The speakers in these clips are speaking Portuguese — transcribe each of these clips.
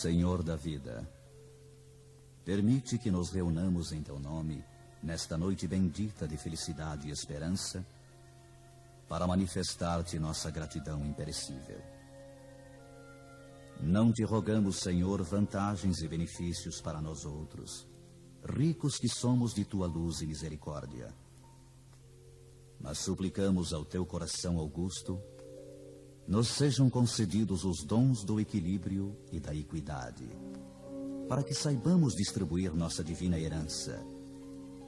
Senhor da vida, permite que nos reunamos em Teu nome, nesta noite bendita de felicidade e esperança, para manifestar-te nossa gratidão imperecível. Não te rogamos, Senhor, vantagens e benefícios para nós outros, ricos que somos de Tua luz e misericórdia. Mas suplicamos ao Teu coração augusto, nos sejam concedidos os dons do equilíbrio e da equidade, para que saibamos distribuir nossa divina herança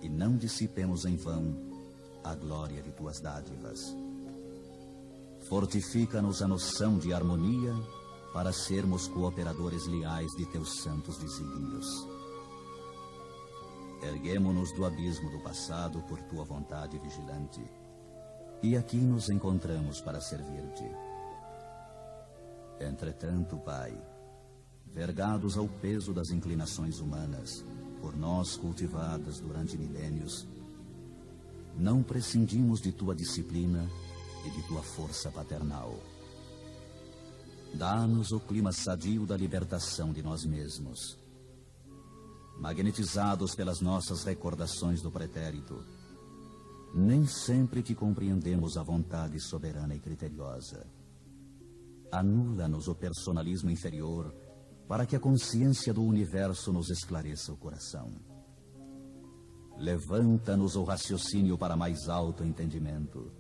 e não dissipemos em vão a glória de Tuas dádivas. Fortifica-nos a noção de harmonia para sermos cooperadores leais de Teus santos desígnios. Erguemo-nos do abismo do passado por Tua vontade vigilante, e aqui nos encontramos para servir-te. Entretanto, Pai, vergados ao peso das inclinações humanas, por nós cultivadas durante milênios, não prescindimos de Tua disciplina e de Tua força paternal. Dá-nos o clima sadio da libertação de nós mesmos. Magnetizados pelas nossas recordações do pretérito, nem sempre te compreendemos a vontade soberana e criteriosa. Anula-nos o personalismo inferior para que a consciência do universo nos esclareça o coração. Levanta-nos o raciocínio para mais alto entendimento.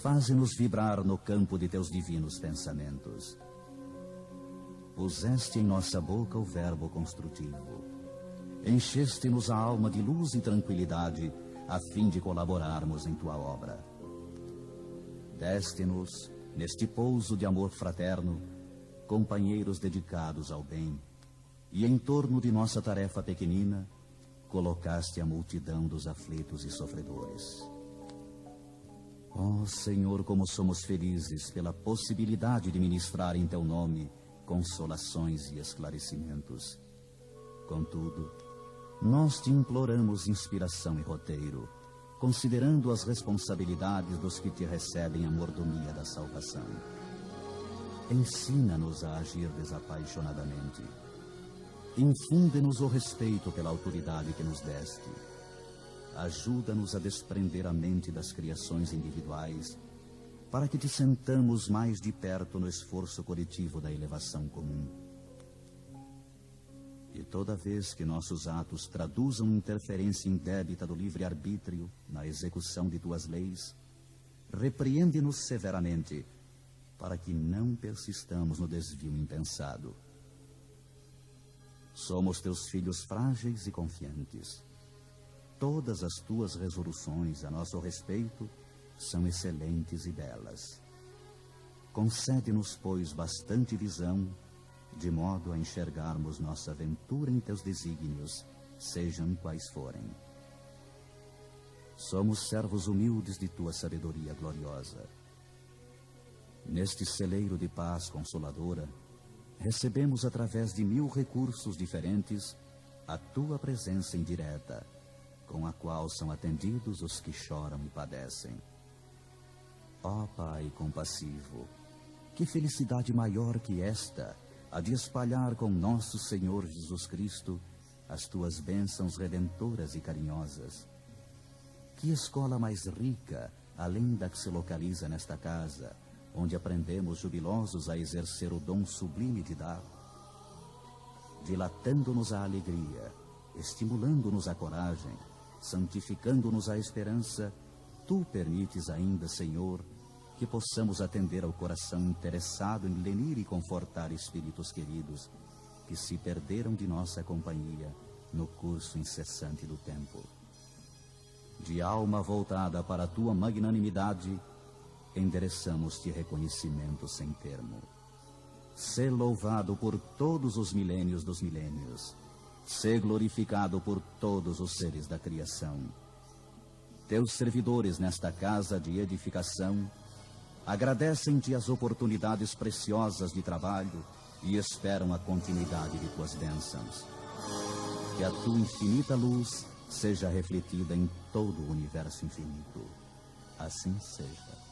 Faze-nos vibrar no campo de Teus divinos pensamentos. Puseste em nossa boca o verbo construtivo. Encheste-nos a alma de luz e tranquilidade a fim de colaborarmos em Tua obra. Deste-nos, neste pouso de amor fraterno, companheiros dedicados ao bem, e em torno de nossa tarefa pequenina, colocaste a multidão dos aflitos e sofredores. Ó Senhor, como somos felizes pela possibilidade de ministrar em Teu nome consolações e esclarecimentos. Contudo, nós te imploramos inspiração e roteiro, considerando as responsabilidades dos que te recebem a mordomia da salvação. Ensina-nos a agir desapaixonadamente. Infunde-nos o respeito pela autoridade que nos deste. Ajuda-nos a desprender a mente das criações individuais, para que te sentamos mais de perto no esforço coletivo da elevação comum. E toda vez que nossos atos traduzam interferência indébita do livre-arbítrio na execução de Tuas leis, repreende-nos severamente, para que não persistamos no desvio impensado. Somos Teus filhos frágeis e confiantes. Todas as Tuas resoluções a nosso respeito são excelentes e belas. Concede-nos, pois, bastante visão, de modo a enxergarmos nossa aventura em Teus desígnios, sejam quais forem. Somos servos humildes de Tua sabedoria gloriosa. Neste celeiro de paz consoladora, recebemos através de 1000 recursos diferentes a Tua presença indireta, com a qual são atendidos os que choram e padecem. Ó Pai compassivo, que felicidade maior que esta, a de espalhar com nosso Senhor Jesus Cristo as Tuas bênçãos redentoras e carinhosas. Que escola mais rica, além da que se localiza nesta casa, onde aprendemos jubilosos a exercer o dom sublime de dar, dilatando-nos a alegria, estimulando-nos a coragem, santificando-nos a esperança, Tu permites ainda, Senhor, que possamos atender ao coração interessado em lenir e confortar espíritos queridos que se perderam de nossa companhia no curso incessante do tempo. De alma voltada para a Tua magnanimidade, endereçamos-te reconhecimento sem termo. Sê louvado por todos os milênios dos milênios. Sê glorificado por todos os seres da criação. Teus servidores nesta casa de edificação agradecem-te as oportunidades preciosas de trabalho e esperam a continuidade de Tuas bênçãos. Que a Tua infinita luz seja refletida em todo o universo infinito. Assim seja.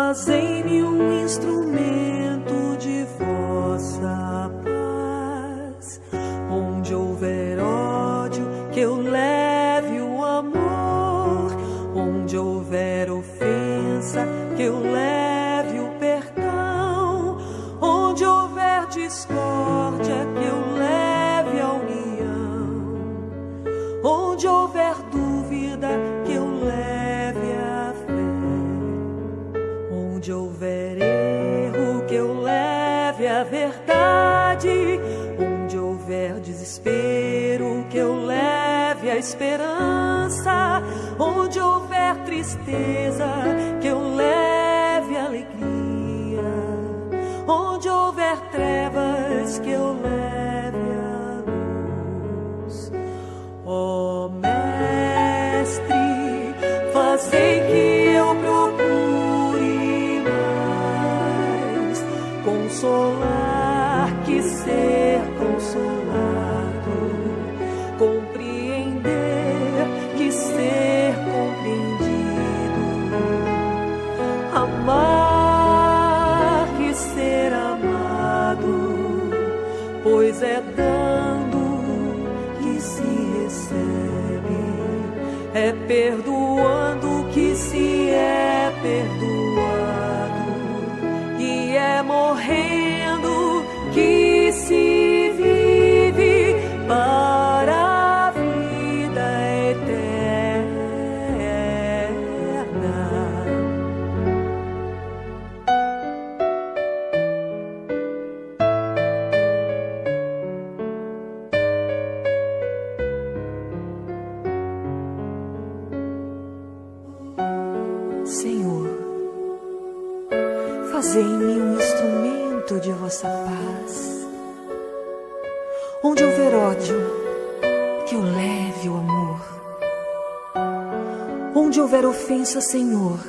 Fazei-me um instrumento de vossa paz. Onde houver ódio, que eu leve o amor. Onde houver ofensa, que eu leve o perdão. Onde houver discórdia, que eu leve a união. Onde houver dúvida, que eu leve a fé. Onde houver erro, que eu leve a verdade. Onde houver desespero, que eu leve a esperança. Onde houver tristeza, que eu leve a alegria. Onde houver trevas, que eu leve a luz. Ó Mestre, fazei que eu procure mais consolar que ser consolado, compreender que ser compreendido, amar que ser amado, pois é dando que se recebe, é perdoando que se é perdoado, e é morrendo que se vive para a vida eterna. Senhor, fazei-me um instrumento de vossa paz. Onde houver ódio, que eu leve o amor. Onde houver ofensa, Senhor,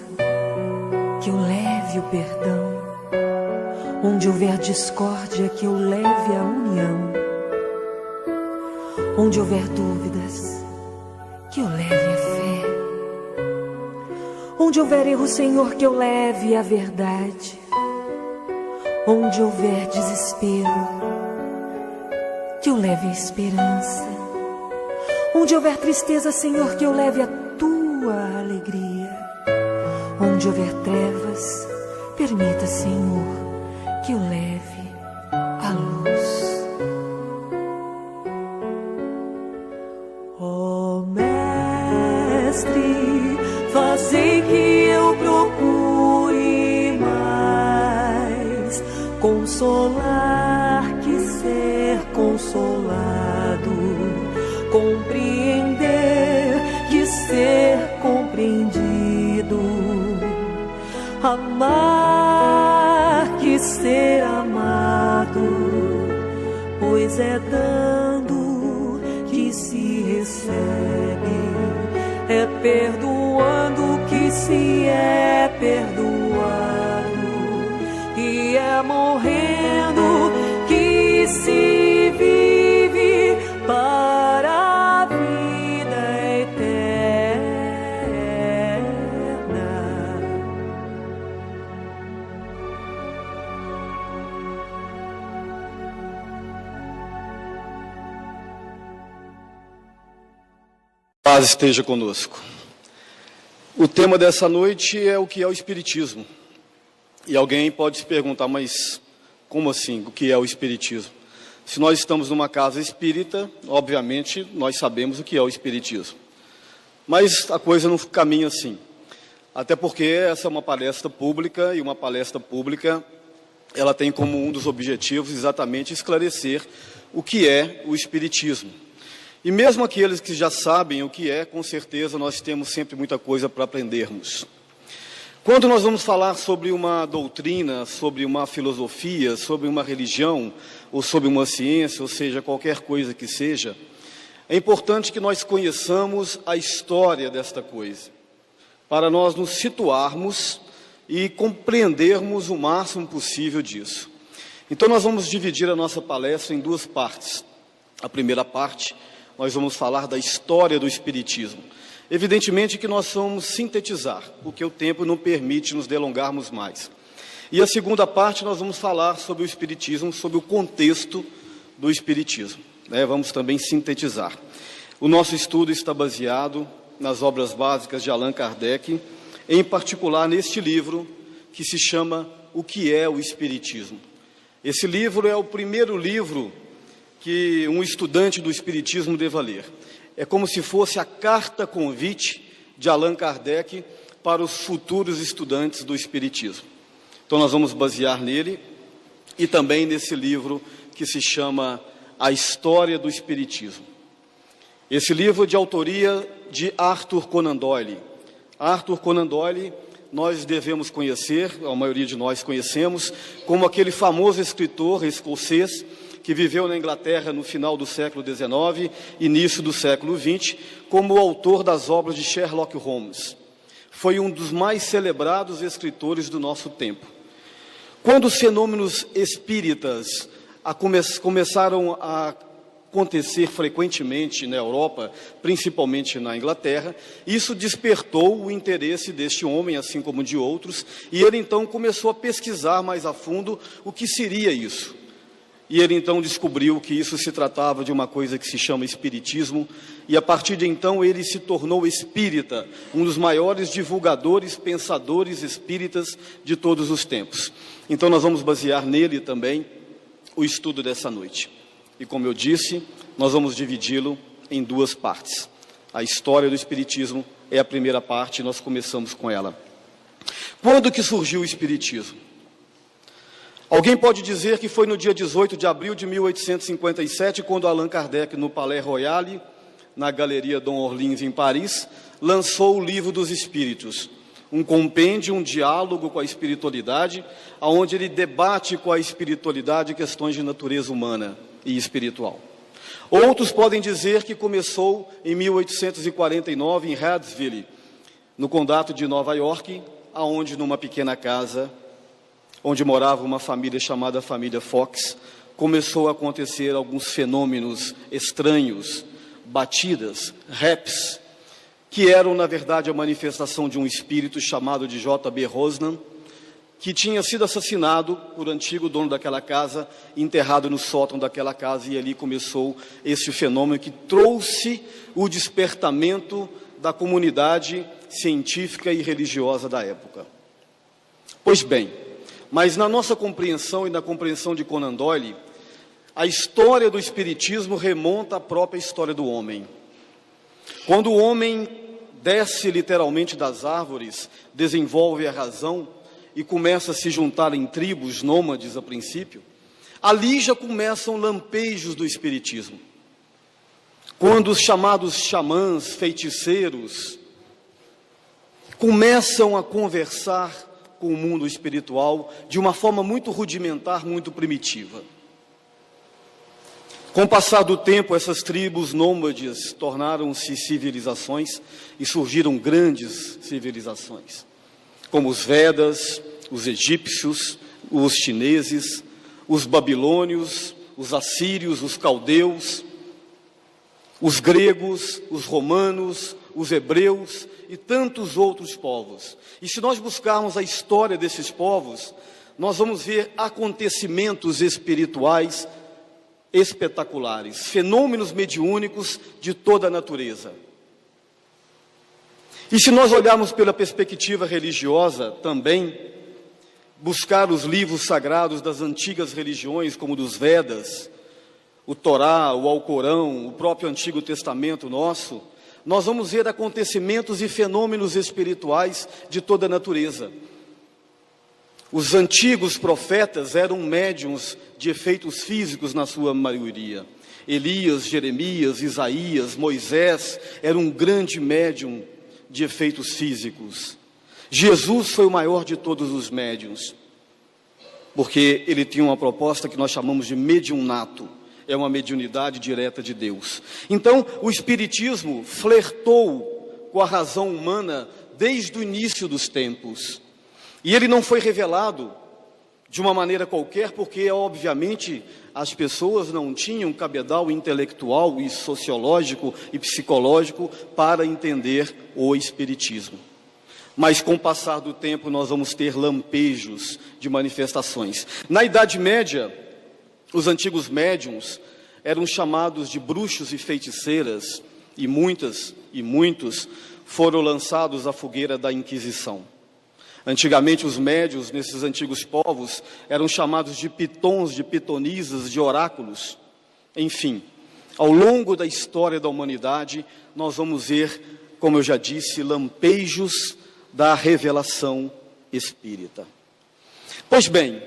que eu leve o perdão. Onde houver discórdia, que eu leve a união. Onde houver dúvidas, que eu leve a fé. Onde houver erro, Senhor, que eu leve a verdade. Onde houver desespero, que eu leve a esperança. Onde houver tristeza, Senhor, que eu leve a tua alegria. Onde houver trevas, permita, Senhor, que eu leve a luz. Ó Mestre, fazei que eu procure mais consolar que ser consolado, compreender que ser compreendido, amar que ser amado, pois é dando que se recebe, é perdoando que se é perdoado, e é morrendo que se vive para a vida eterna. Paz esteja conosco. O tema dessa noite é o que é o Espiritismo. E alguém pode se perguntar, mas como assim, o que é o Espiritismo? Se nós estamos numa casa espírita, obviamente nós sabemos o que é o Espiritismo. Mas a coisa não caminha assim. Até porque essa é uma palestra pública, e uma palestra pública, ela tem como um dos objetivos exatamente esclarecer o que é o Espiritismo. E mesmo aqueles que já sabem o que é, com certeza nós temos sempre muita coisa para aprendermos. Quando nós vamos falar sobre uma doutrina, sobre uma filosofia, sobre uma religião, ou sobre uma ciência, ou seja, qualquer coisa que seja, é importante que nós conheçamos a história desta coisa, para nós nos situarmos e compreendermos o máximo possível disso. Então nós vamos dividir a nossa palestra em duas partes. A primeira parte, nós vamos falar da história do Espiritismo. Evidentemente que nós vamos sintetizar, porque o tempo não permite nos delongarmos mais. E a segunda parte nós vamos falar sobre o Espiritismo, sobre o contexto do Espiritismo, né? Vamos também sintetizar. O nosso estudo está baseado nas obras básicas de Allan Kardec, em particular neste livro que se chama O que é o Espiritismo. Esse livro é o primeiro livro que um estudante do Espiritismo deva ler. É como se fosse a carta-convite de Allan Kardec para os futuros estudantes do Espiritismo. Então nós vamos basear nele e também nesse livro que se chama A História do Espiritismo. Esse livro é de autoria de Arthur Conan Doyle. Arthur Conan Doyle nós devemos conhecer, a maioria de nós conhecemos, como aquele famoso escritor escocês que viveu na Inglaterra no final do século XIX, início do século XX, como o autor das obras de Sherlock Holmes. Foi um dos mais celebrados escritores do nosso tempo. Quando os fenômenos espíritas começaram a acontecer frequentemente na Europa, principalmente na Inglaterra, isso despertou o interesse deste homem, assim como de outros, e ele então começou a pesquisar mais a fundo o que seria isso. E ele então descobriu que isso se tratava de uma coisa que se chama espiritismo, e a partir de então ele se tornou espírita, um dos maiores divulgadores, pensadores espíritas de todos os tempos. Então nós vamos basear nele também o estudo dessa noite. E como eu disse, nós vamos dividi-lo em duas partes. A história do Espiritismo é a primeira parte, nós começamos com ela. Quando que surgiu o Espiritismo? Alguém pode dizer que foi no dia 18 de abril de 1857, quando Allan Kardec, no Palais Royal, na Galeria Dom Orleans, em Paris, lançou o Livro dos Espíritos, um compêndio, um diálogo com a espiritualidade, onde ele debate com a espiritualidade questões de natureza humana e espiritual. Outros podem dizer que começou em 1849 em Hartsville, no condado de Nova York, aonde numa pequena casa, onde morava uma família chamada família Fox, começou a acontecer alguns fenômenos estranhos, batidas, raps, que eram na verdade a manifestação de um espírito chamado de J.B. Rosnan, que tinha sido assassinado por um antigo dono daquela casa, enterrado no sótão daquela casa, e ali começou esse fenômeno que trouxe o despertamento da comunidade científica e religiosa da época. Pois bem, mas na nossa compreensão e na compreensão de Conan Doyle, a história do Espiritismo remonta à própria história do homem. Quando o homem desce literalmente das árvores, desenvolve a razão, e começa a se juntar em tribos nômades a princípio, ali já começam lampejos do espiritismo. Quando os chamados xamãs, feiticeiros, começam a conversar com o mundo espiritual de uma forma muito rudimentar, muito primitiva. Com o passar do tempo, essas tribos nômades tornaram-se civilizações e surgiram grandes civilizações, como os Vedas, os egípcios, os chineses, os babilônios, os assírios, os caldeus, os gregos, os romanos, os hebreus e tantos outros povos. E se nós buscarmos a história desses povos, nós vamos ver acontecimentos espirituais espetaculares, fenômenos mediúnicos de toda a natureza. E se nós olharmos pela perspectiva religiosa também, buscar os livros sagrados das antigas religiões, como dos Vedas, o Torá, o Alcorão, o próprio Antigo Testamento nosso, nós vamos ver acontecimentos e fenômenos espirituais de toda a natureza. Os antigos profetas eram médiuns de efeitos físicos na sua maioria. Elias, Jeremias, Isaías, Moisés era um grande médium de efeitos físicos. Jesus foi o maior de todos os médiuns, porque ele tinha uma proposta que nós chamamos de mediunato, é uma mediunidade direta de Deus. Então, o Espiritismo flertou com a razão humana desde o início dos tempos, e ele não foi revelado de uma maneira qualquer, porque, obviamente, as pessoas não tinham cabedal intelectual e sociológico e psicológico para entender o Espiritismo. Mas, com o passar do tempo, nós vamos ter lampejos de manifestações. Na Idade Média, os antigos médiuns eram chamados de bruxos e feiticeiras, e muitos foram lançados à fogueira da Inquisição. Antigamente, os médiuns, nesses antigos povos, eram chamados de pitons, de pitonisas, de oráculos. Enfim, ao longo da história da humanidade, nós vamos ver, como eu já disse, lampejos da revelação espírita. Pois bem,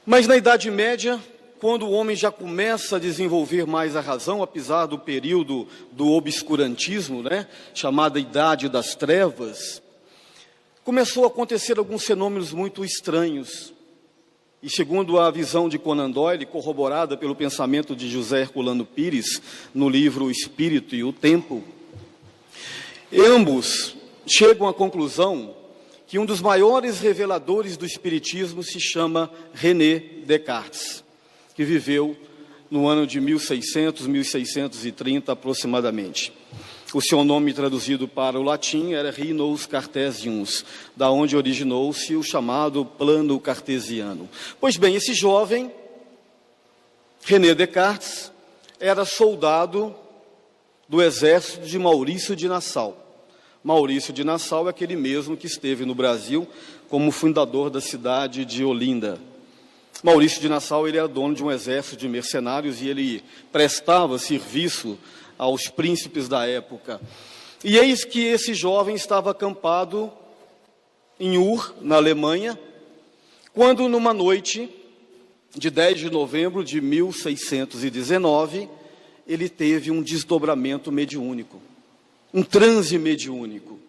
mas na Idade Média, quando o homem já começa a desenvolver mais a razão, apesar do período do obscurantismo, chamada Idade das Trevas, começou a acontecer alguns fenômenos muito estranhos. E segundo a visão de Conan Doyle, corroborada pelo pensamento de José Herculano Pires, no livro O Espírito e o Tempo, ambos chegam à conclusão que um dos maiores reveladores do Espiritismo se chama René Descartes, que viveu no ano de 1600, 1630 aproximadamente. O seu nome traduzido para o latim era Rhinus Cartesius, da onde originou-se o chamado plano cartesiano. Pois bem, esse jovem, René Descartes, era soldado do exército de Maurício de Nassau. Maurício de Nassau é aquele mesmo que esteve no Brasil como fundador da cidade de Olinda. Maurício de Nassau, ele era dono de um exército de mercenários e ele prestava serviço aos príncipes da época. E eis que esse jovem estava acampado em Ur, na Alemanha, quando numa noite de 10 de novembro de 1619, ele teve um desdobramento mediúnico, um transe mediúnico.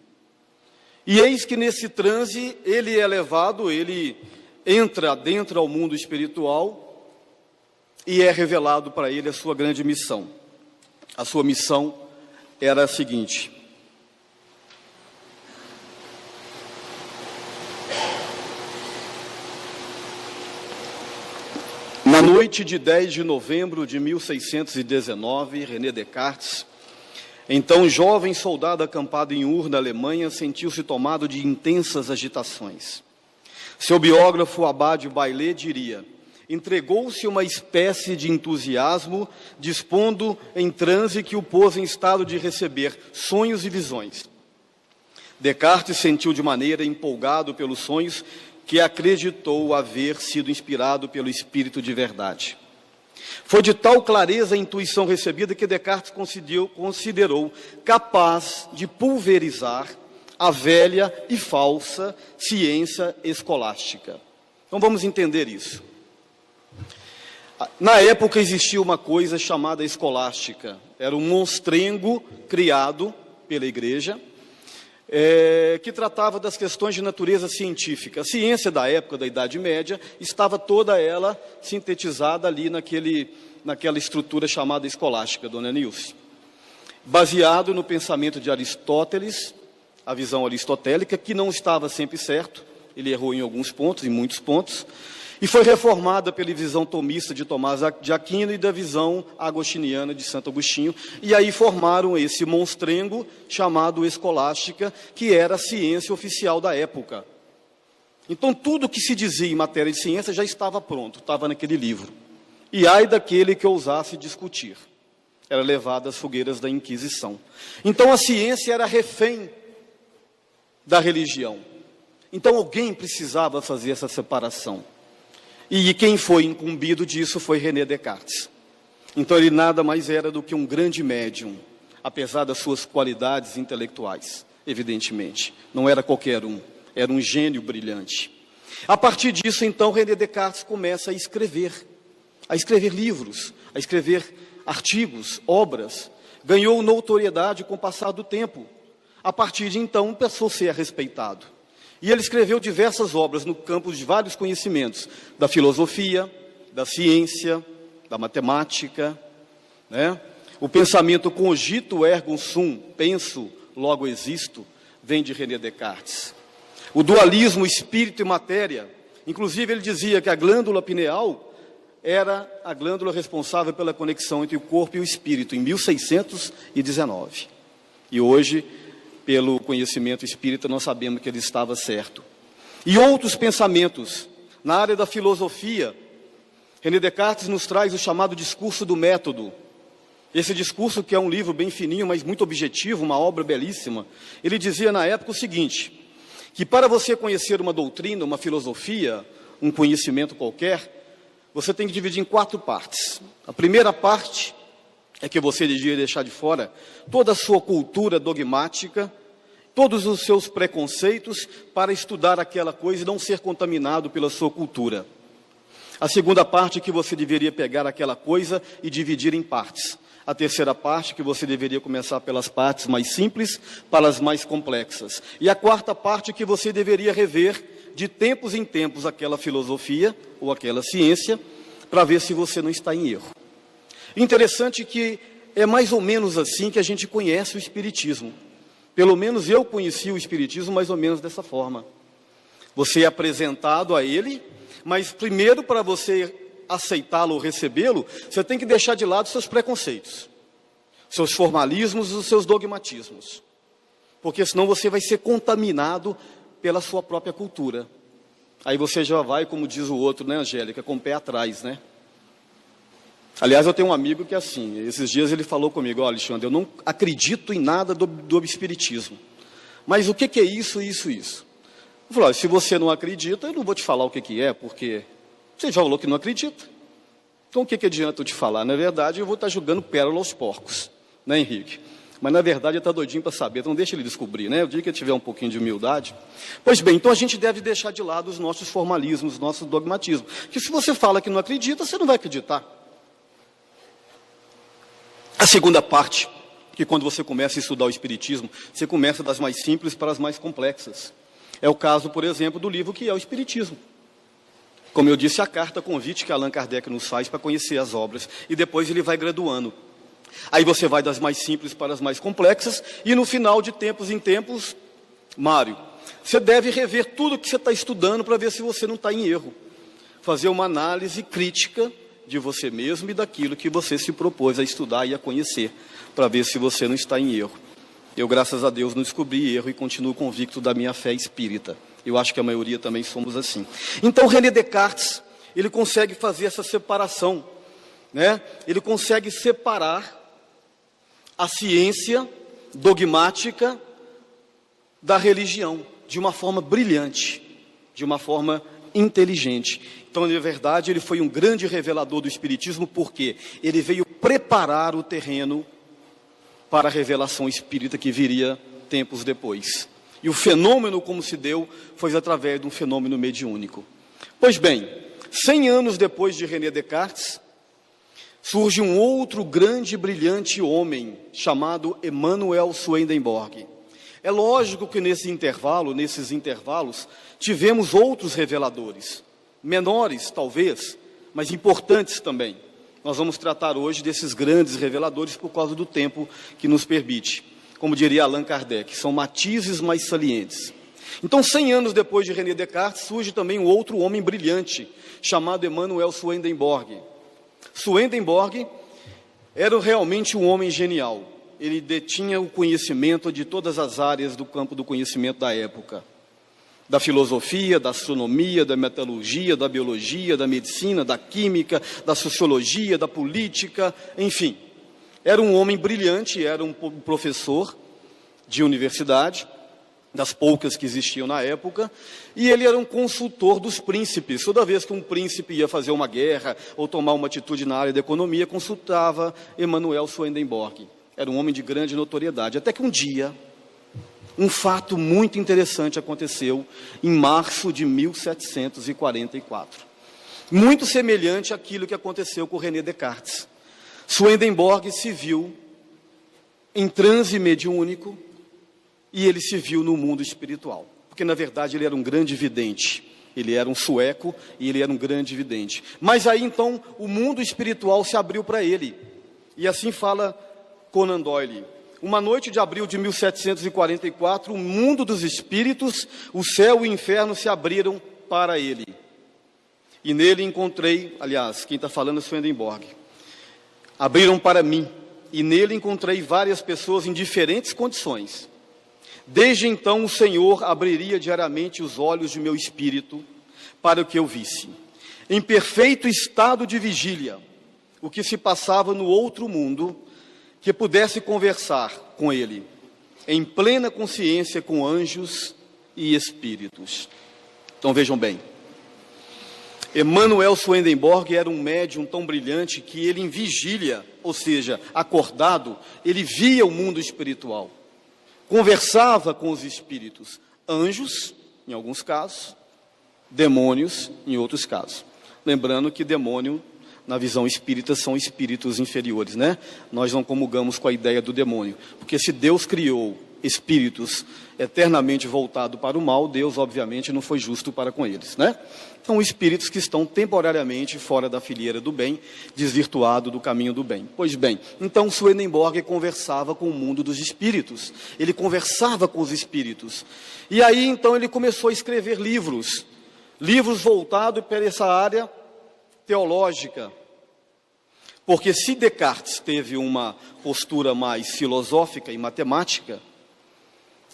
E eis que nesse transe ele é levado, ele entra dentro ao mundo espiritual e é revelado para ele a sua grande missão. A sua missão era a seguinte: na noite de 10 de novembro de 1619, René Descartes, então jovem soldado acampado em Ur, na Alemanha, sentiu-se tomado de intensas agitações. Seu biógrafo Abade Baillet diria: entregou-se uma espécie de entusiasmo, dispondo em transe que o pôs em estado de receber sonhos e visões. Descartes sentiu de maneira empolgado pelos sonhos que acreditou haver sido inspirado pelo Espírito de verdade. Foi de tal clareza a intuição recebida que Descartes considerou capaz de pulverizar a velha e falsa ciência escolástica. Então vamos entender isso. Na época existia uma coisa chamada escolástica. Era um monstrengo criado pela igreja, que tratava das questões de natureza científica. A ciência da época da Idade Média estava toda ela sintetizada ali naquela estrutura chamada escolástica, dona Nilce. Baseado no pensamento de Aristóteles, a visão aristotélica, que não estava sempre certo, ele errou em alguns pontos, em muitos pontos, e foi reformada pela visão tomista de Tomás de Aquino e da visão agostiniana de Santo Agostinho, e aí formaram esse monstrengo chamado escolástica, que era a ciência oficial da época. Então tudo que se dizia em matéria de ciência já estava pronto, estava naquele livro. E ai daquele que ousasse discutir, era levado às fogueiras da Inquisição. Então a ciência era refém da religião. Então alguém precisava fazer essa separação. E quem foi incumbido disso foi René Descartes. Então ele nada mais era do que um grande médium, apesar das suas qualidades intelectuais, evidentemente. Não era qualquer um, era um gênio brilhante. A partir disso, então, René Descartes começa a escrever livros, a escrever artigos, obras. Ganhou notoriedade com o passar do tempo. A partir de então, passou a ser respeitado. E ele escreveu diversas obras no campo de vários conhecimentos, da filosofia, da ciência, da matemática, O pensamento cogito ergo sum, penso, logo existo, vem de René Descartes. O dualismo espírito e matéria, Inclusive, ele dizia que a glândula pineal era a glândula responsável pela conexão entre o corpo e o espírito, em 1619. E hoje, pelo conhecimento espírita, nós sabemos que ele estava certo. E outros pensamentos. Na área da filosofia, René Descartes nos traz o chamado discurso do método. Esse discurso, que é um livro bem fininho, mas muito objetivo, uma obra belíssima, ele dizia na época o seguinte, que para você conhecer uma doutrina, uma filosofia, um conhecimento qualquer, você tem que dividir em 4 partes. A primeira parte é que você devia deixar de fora toda a sua cultura dogmática, todos os seus preconceitos, para estudar aquela coisa e não ser contaminado pela sua cultura. A segunda parte é que você deveria pegar aquela coisa e dividir em partes. A terceira parte é que você deveria começar pelas partes mais simples para as mais complexas. E a quarta parte é que você deveria rever de tempos em tempos aquela filosofia ou aquela ciência para ver se você não está em erro. Interessante que é mais ou menos assim que a gente conhece o Espiritismo. Pelo menos eu conheci o Espiritismo mais ou menos dessa forma. Você é apresentado a ele, mas primeiro, para você aceitá-lo ou recebê-lo, você tem que deixar de lado seus preconceitos, seus formalismos e os seus dogmatismos. Porque senão você vai ser contaminado pela sua própria cultura. Aí você já vai, como diz o outro, né, Angélica, com o pé atrás, né? Aliás, eu tenho um amigo que é assim, esses dias ele falou comigo, ó, Alexandre, eu não acredito em nada do Espiritismo. Mas o que é isso, isso, isso? Eu falei, ó, se você não acredita, eu não vou te falar o que é, porque você já falou que não acredita. Então o que adianta eu te falar? Na verdade, eu vou estar jogando pérola aos porcos, né, Henrique? Mas na verdade ele está doidinho para saber, então deixa ele descobrir, né? O dia que ele tiver um pouquinho de humildade. Pois bem, então a gente deve deixar de lado os nossos formalismos, os nossos dogmatismos. Que se você fala que não acredita, você não vai acreditar. A segunda parte, que quando você começa a estudar o Espiritismo, você começa das mais simples para as mais complexas. É o caso, por exemplo, do livro que é o Espiritismo. Como eu disse, a carta convite que Allan Kardec nos faz para conhecer as obras. E depois ele vai graduando. Aí você vai das mais simples para as mais complexas. E no final, de tempos em tempos, Mário, você deve rever tudo que você está estudando para ver se você não está em erro. Fazer uma análise crítica de você mesmo e daquilo que você se propôs a estudar e a conhecer, para ver se você não está em erro. Eu, graças a Deus, não descobri erro e continuo convicto da minha fé espírita. Eu acho que a maioria também somos assim. Então, René Descartes, ele consegue fazer essa separação, né? Ele consegue separar a ciência dogmática da religião, de uma forma brilhante, de uma forma inteligente. Então, na verdade, ele foi um grande revelador do Espiritismo, porque ele veio preparar o terreno para a revelação espírita que viria tempos depois. E o fenômeno como se deu foi através de um fenômeno mediúnico. Pois bem, 100 anos depois de René Descartes, surge um outro grande e brilhante homem, chamado Emanuel Swedenborg. É lógico que nesses intervalos, tivemos outros reveladores, menores talvez, mas importantes também. Nós vamos tratar hoje desses grandes reveladores por causa do tempo que nos permite. Como diria Allan Kardec, são matizes mais salientes. Então, 100 anos depois de René Descartes, surge também um outro homem brilhante, chamado Emanuel Swedenborg. Swedenborg era realmente um homem genial. Ele detinha o conhecimento de todas as áreas do campo do conhecimento da época. Da filosofia, da astronomia, da metalurgia, da biologia, da medicina, da química, da sociologia, da política, enfim. Era um homem brilhante, era um professor de universidade, das poucas que existiam na época, e ele era um consultor dos príncipes. Toda vez que um príncipe ia fazer uma guerra ou tomar uma atitude na área da economia, consultava Emanuel Swedenborg. Era um homem de grande notoriedade. Até que um dia, um fato muito interessante aconteceu em março de 1744. Muito semelhante àquilo que aconteceu com René Descartes. Swedenborg se viu em transe mediúnico e ele se viu no mundo espiritual. Porque, na verdade, ele era um grande vidente. Ele era um sueco e ele era um grande vidente. Mas aí, então, o mundo espiritual se abriu para ele. E assim fala Conan Doyle. Uma noite de abril de 1744, o mundo dos espíritos, o céu e o inferno se abriram para ele. E nele encontrei, aliás, quem está falando é Swedenborg. Abriram para mim, e nele encontrei várias pessoas em diferentes condições. Desde então o Senhor abriria diariamente os olhos de meu espírito para o que eu visse. Em perfeito estado de vigília, o que se passava no outro mundo, que pudesse conversar com ele, em plena consciência com anjos e espíritos. Então vejam bem, Emanuel Swedenborg era um médium tão brilhante que ele em vigília, ou seja, acordado, ele via o mundo espiritual, conversava com os espíritos, anjos, em alguns casos, demônios, em outros casos. Lembrando que demônio, na visão espírita, são espíritos inferiores, né? Nós não comulgamos com a ideia do demônio, porque se Deus criou espíritos eternamente voltados para o mal, Deus, obviamente, não foi justo para com eles, né? São espíritos que estão temporariamente fora da fileira do bem, desvirtuado do caminho do bem. Pois bem, então Swedenborg conversava com o mundo dos espíritos, ele conversava com os espíritos, e aí então ele começou a escrever livros voltados para essa área teológica, porque se Descartes teve uma postura mais filosófica e matemática,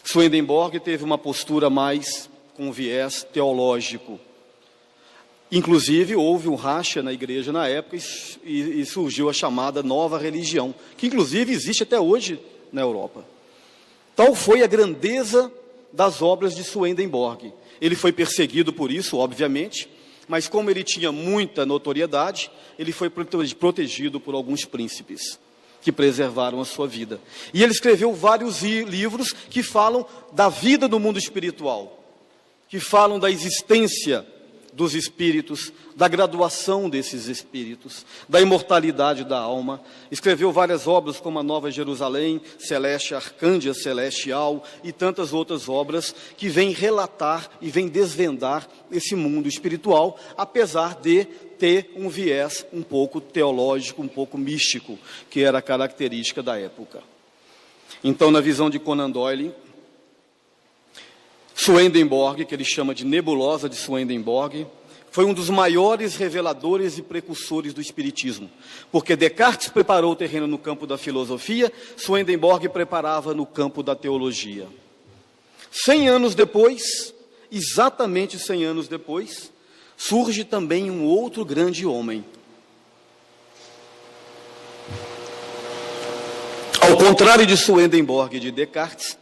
Swedenborg teve uma postura mais com viés teológico. Inclusive houve um racha na igreja na época e surgiu a chamada nova religião, que inclusive existe até hoje na Europa. Tal foi a grandeza das obras de Swedenborg. Ele foi perseguido por isso, obviamente, mas como ele tinha muita notoriedade, ele foi protegido por alguns príncipes que preservaram a sua vida. E ele escreveu vários livros que falam da vida do mundo espiritual, que falam da existência dos espíritos, da graduação desses espíritos, da imortalidade da alma. Escreveu várias obras como a Nova Jerusalém, Celeste, Arcândia Celestial e tantas outras obras que vêm relatar e vêm desvendar esse mundo espiritual, apesar de ter um viés um pouco teológico, um pouco místico, que era a característica da época. Então, na visão de Conan Doyle, Swedenborg, que ele chama de nebulosa de Swedenborg, foi um dos maiores reveladores e precursores do espiritismo, porque Descartes preparou o terreno no campo da filosofia, Swedenborg preparava no campo da teologia. 100 anos depois, exatamente 100 anos depois, surge também um outro grande homem. Ao contrário de Swedenborg e de Descartes,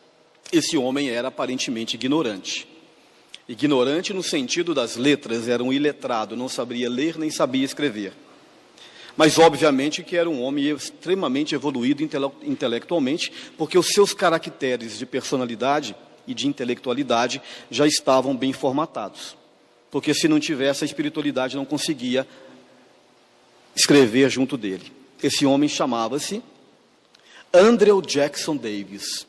esse homem era aparentemente ignorante. Ignorante no sentido das letras, era um iletrado, não sabia ler nem sabia escrever. Mas obviamente que era um homem extremamente evoluído intelectualmente, porque os seus caracteres de personalidade e de intelectualidade já estavam bem formatados. Porque se não tivesse, a espiritualidade não conseguia escrever junto dele. Esse homem chamava-se Andrew Jackson Davis.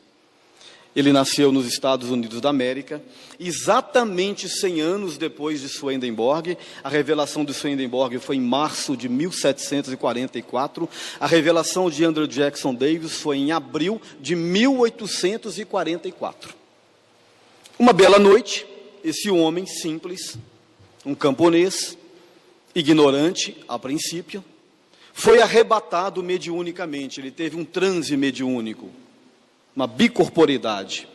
Ele nasceu nos Estados Unidos da América, exatamente 100 anos depois de Swedenborg. A revelação de Swedenborg foi em março de 1744. A revelação de Andrew Jackson Davis foi em abril de 1844. Uma bela noite, esse homem simples, um camponês, ignorante a princípio, foi arrebatado mediunicamente. Ele teve um transe mediúnico, uma bicorporidade.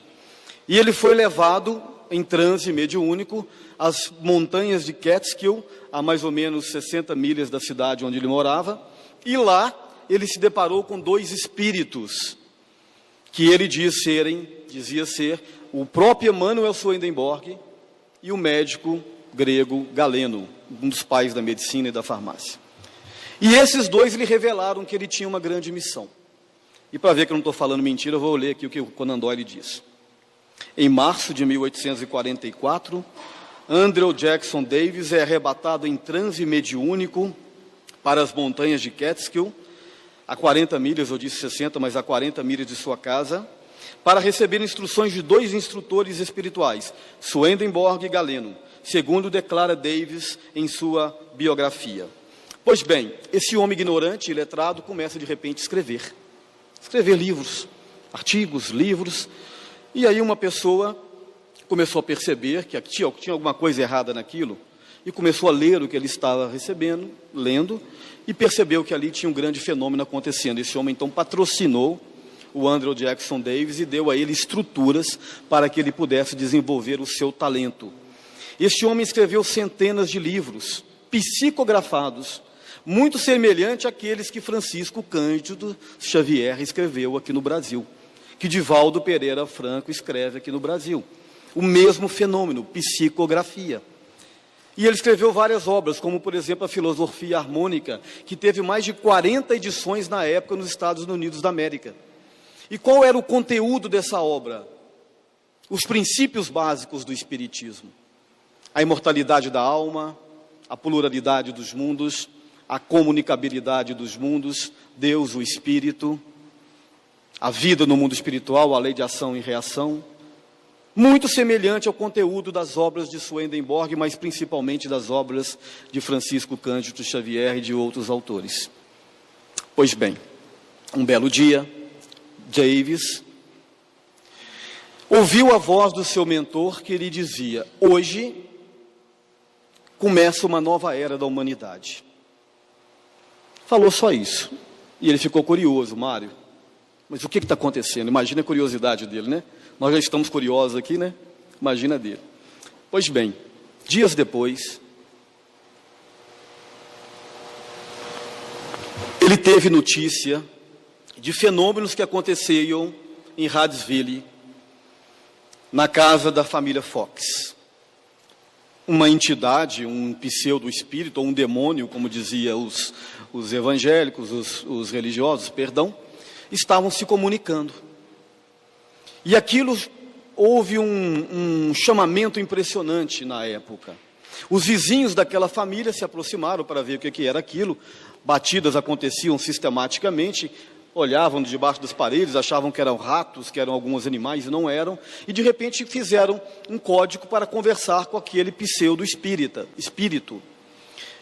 E ele foi levado em transe mediúnico às montanhas de Catskill, a mais ou menos 60 milhas da cidade onde ele morava, e lá ele se deparou com dois espíritos, que ele dizia ser o próprio Emanuel Swedenborg e o médico grego Galeno, um dos pais da medicina e da farmácia. E esses dois lhe revelaram que ele tinha uma grande missão. E para ver que eu não estou falando mentira, eu vou ler aqui o que o Conan Doyle diz. Em março de 1844, Andrew Jackson Davis é arrebatado em transe mediúnico para as montanhas de Catskill, a 40 milhas, eu disse 60, mas a 40 milhas de sua casa, para receber instruções de dois instrutores espirituais, Swedenborg e Galeno, segundo declara Davis em sua biografia. Pois bem, esse homem ignorante e letrado começa de repente a escrever livros, artigos, livros, e aí uma pessoa começou a perceber que tinha alguma coisa errada naquilo, e começou a ler o que ele estava lendo, e percebeu que ali tinha um grande fenômeno acontecendo. Esse homem, então, patrocinou o Andrew Jackson Davis e deu a ele estruturas para que ele pudesse desenvolver o seu talento. Este homem escreveu centenas de livros, psicografados, muito semelhante àqueles que Francisco Cândido Xavier escreveu aqui no Brasil, que Divaldo Pereira Franco escreve aqui no Brasil. O mesmo fenômeno, psicografia. E ele escreveu várias obras, como, por exemplo, a Filosofia Harmônica, que teve mais de 40 edições na época nos Estados Unidos da América. E qual era o conteúdo dessa obra? Os princípios básicos do Espiritismo. A imortalidade da alma, a pluralidade dos mundos, a comunicabilidade dos mundos, Deus, o Espírito, a vida no mundo espiritual, a lei de ação e reação. Muito semelhante ao conteúdo das obras de Swedenborg, mas principalmente das obras de Francisco Cândido Xavier e de outros autores. Pois bem, um belo dia, Davis ouviu a voz do seu mentor que lhe dizia: hoje começa uma nova era da humanidade. Falou só isso. E ele ficou curioso, Mário. Mas o que está acontecendo? Imagina a curiosidade dele, né? Nós já estamos curiosos aqui, né? Imagina dele. Pois bem, dias depois, ele teve notícia de fenômenos que aconteciam em Huddersville, na casa da família Fox. Uma entidade, um pseudo-espírito, ou um demônio, como diziam os evangélicos, os religiosos, estavam se comunicando. E aquilo, houve um chamamento impressionante na época. Os vizinhos daquela família se aproximaram para ver o que era aquilo. Batidas aconteciam sistematicamente, olhavam debaixo das paredes, achavam que eram ratos, que eram alguns animais, e não eram. E de repente fizeram um código para conversar com aquele pseudo-espírito.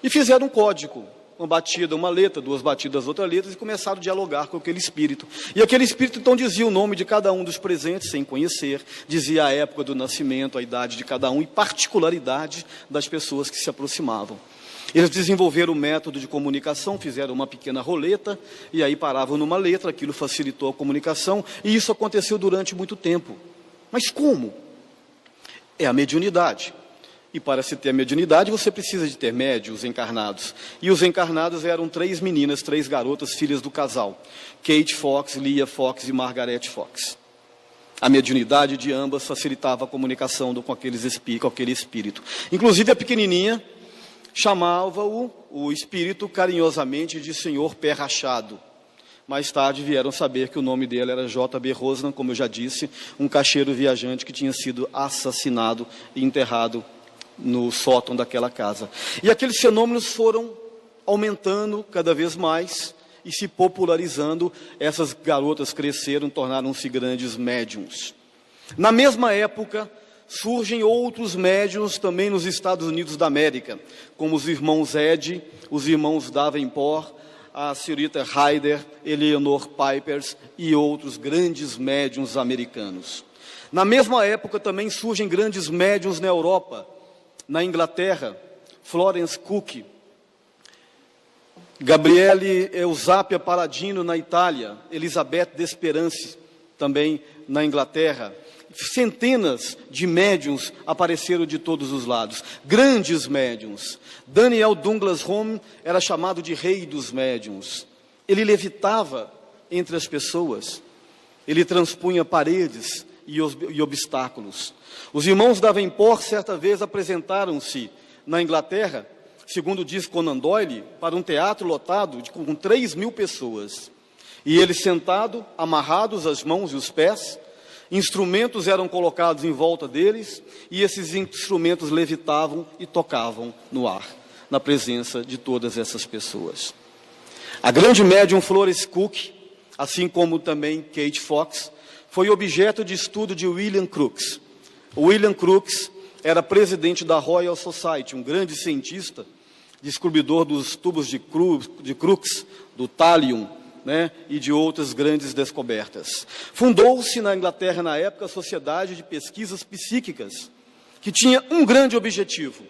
E fizeram um código. Uma batida, uma letra, duas batidas, outra letra, e começaram a dialogar com aquele espírito. E aquele espírito, então, dizia o nome de cada um dos presentes, sem conhecer, dizia a época do nascimento, a idade de cada um e particularidade das pessoas que se aproximavam. Eles desenvolveram o método de comunicação, fizeram uma pequena roleta, e aí paravam numa letra, aquilo facilitou a comunicação, e isso aconteceu durante muito tempo. Mas como? É a mediunidade. E para se ter mediunidade, você precisa de ter médiuns encarnados. E os encarnados eram 3 meninas, 3 garotas, filhas do casal. Kate Fox, Leah Fox e Margaret Fox. A mediunidade de ambas facilitava a comunicação com aquele espírito. Inclusive a pequenininha chamava o espírito carinhosamente de Senhor Pé Rachado. Mais tarde vieram saber que o nome dele era J.B. Rosnan, como eu já disse, um caixeiro viajante que tinha sido assassinado e enterrado no sótão daquela casa. E aqueles fenômenos foram aumentando cada vez mais e se popularizando. Essas garotas cresceram, tornaram-se grandes médiums. Na mesma época, surgem outros médiums também nos Estados Unidos da América, como os irmãos Ed, os irmãos Davenport, a senhorita Hyder, Eleanor Pipers e outros grandes médiums americanos. Na mesma época também surgem grandes médiums na Europa. Na Inglaterra, Florence Cook, Gabriele Eusapia Paladino na Itália, Elizabeth Desperance também na Inglaterra. Centenas de médiuns apareceram de todos os lados, grandes médiuns. Daniel Douglas Home era chamado de rei dos médiuns. Ele levitava entre as pessoas, ele transpunha paredes e obstáculos. Os irmãos Davenport, certa vez, apresentaram-se na Inglaterra, segundo diz Conan Doyle, para um teatro lotado com 3.000 pessoas. E eles sentados, amarrados as mãos e os pés, instrumentos eram colocados em volta deles, e esses instrumentos levitavam e tocavam no ar, na presença de todas essas pessoas. A grande médium Florence Cook, assim como também Kate Fox, foi objeto de estudo de William Crookes. O William Crookes era presidente da Royal Society, um grande cientista, descobridor dos tubos de Crookes, do thallium, né, e de outras grandes descobertas. Fundou-se na Inglaterra, na época, a Sociedade de Pesquisas Psíquicas, que tinha um grande objetivo: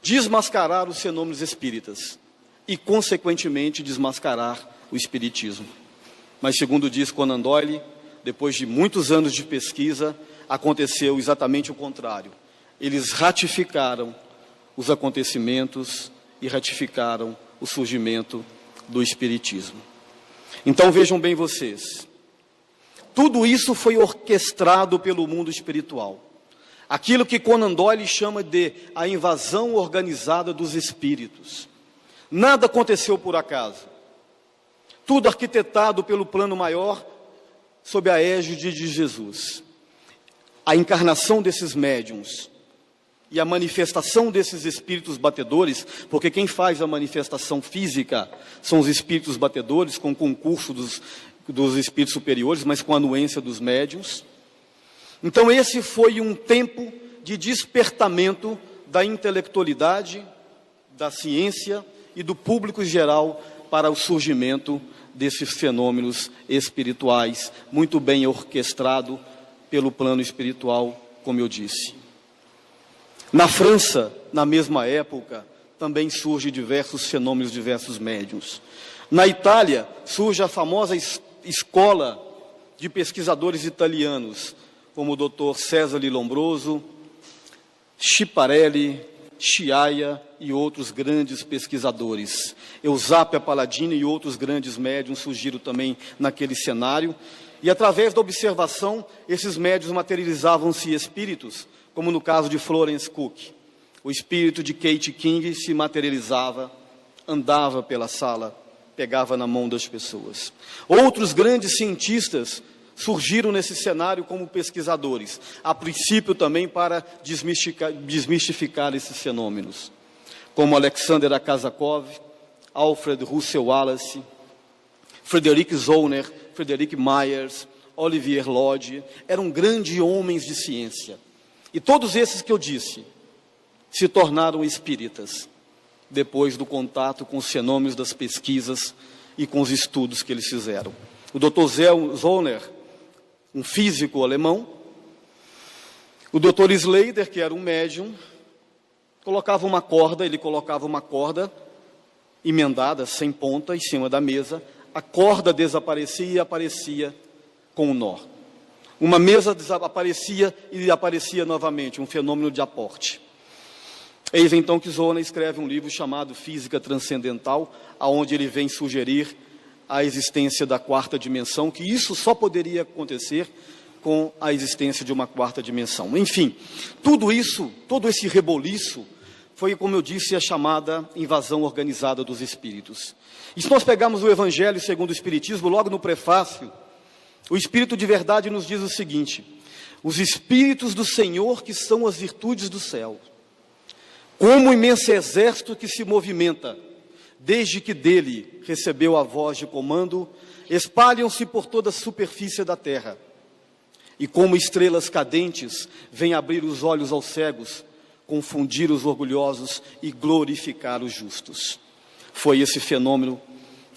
desmascarar os fenômenos espíritas e, consequentemente, desmascarar o espiritismo. Mas, segundo diz Conan Doyle, depois de muitos anos de pesquisa, aconteceu exatamente o contrário. Eles ratificaram os acontecimentos e ratificaram o surgimento do espiritismo. Então vejam bem vocês, tudo isso foi orquestrado pelo mundo espiritual. Aquilo que Conan Doyle chama de a invasão organizada dos espíritos. Nada aconteceu por acaso. Tudo arquitetado pelo plano maior, sob a égide de Jesus. A encarnação desses médiuns e a manifestação desses espíritos batedores, porque quem faz a manifestação física são os espíritos batedores, com concurso dos espíritos superiores, mas com a anuência dos médiuns. Então esse foi um tempo de despertamento da intelectualidade, da ciência e do público geral para o surgimento desses fenômenos espirituais, muito bem orquestrado pelo plano espiritual, como eu disse. Na França, na mesma época, também surgem diversos fenômenos, diversos médiuns. Na Itália, surge a famosa escola de pesquisadores italianos, como o Dr. Cesare Lombroso, Schiaparelli, Sciaia e outros grandes pesquisadores. Eusápia Palladini e outros grandes médiuns surgiram também naquele cenário. E através da observação, esses médiuns materializavam-se espíritos, como no caso de Florence Cook. O espírito de Kate King se materializava, andava pela sala, pegava na mão das pessoas. Outros grandes cientistas surgiram nesse cenário como pesquisadores, a princípio também para desmistificar esses fenômenos, como Alexander Akazakov, Alfred Russel Wallace, Frederick Zollner, Frederick Myers, Olivier Lodge, eram grandes homens de ciência. E todos esses que eu disse se tornaram espíritas, depois do contato com os fenômenos das pesquisas e com os estudos que eles fizeram. O Dr. Zollner, um físico alemão, o Dr. Slater, que era um médium, colocava uma corda emendada, sem ponta, em cima da mesa, a corda desaparecia e aparecia com um nó. Uma mesa desaparecia e aparecia novamente, um fenômeno de aporte. Eis então que Zollner escreve um livro chamado Física Transcendental, aonde ele vem sugerir a existência da quarta dimensão, que isso só poderia acontecer com a existência de uma quarta dimensão. Enfim, tudo isso, todo esse reboliço, foi, como eu disse, a chamada invasão organizada dos espíritos. E se nós pegarmos o Evangelho segundo o Espiritismo, logo no prefácio, o Espírito de Verdade nos diz o seguinte: os Espíritos do Senhor, que são as virtudes do céu, como um imenso exército que se movimenta, desde que dele recebeu a voz de comando, espalham-se por toda a superfície da terra. E como estrelas cadentes, vêm abrir os olhos aos cegos, confundir os orgulhosos e glorificar os justos. Foi esse fenômeno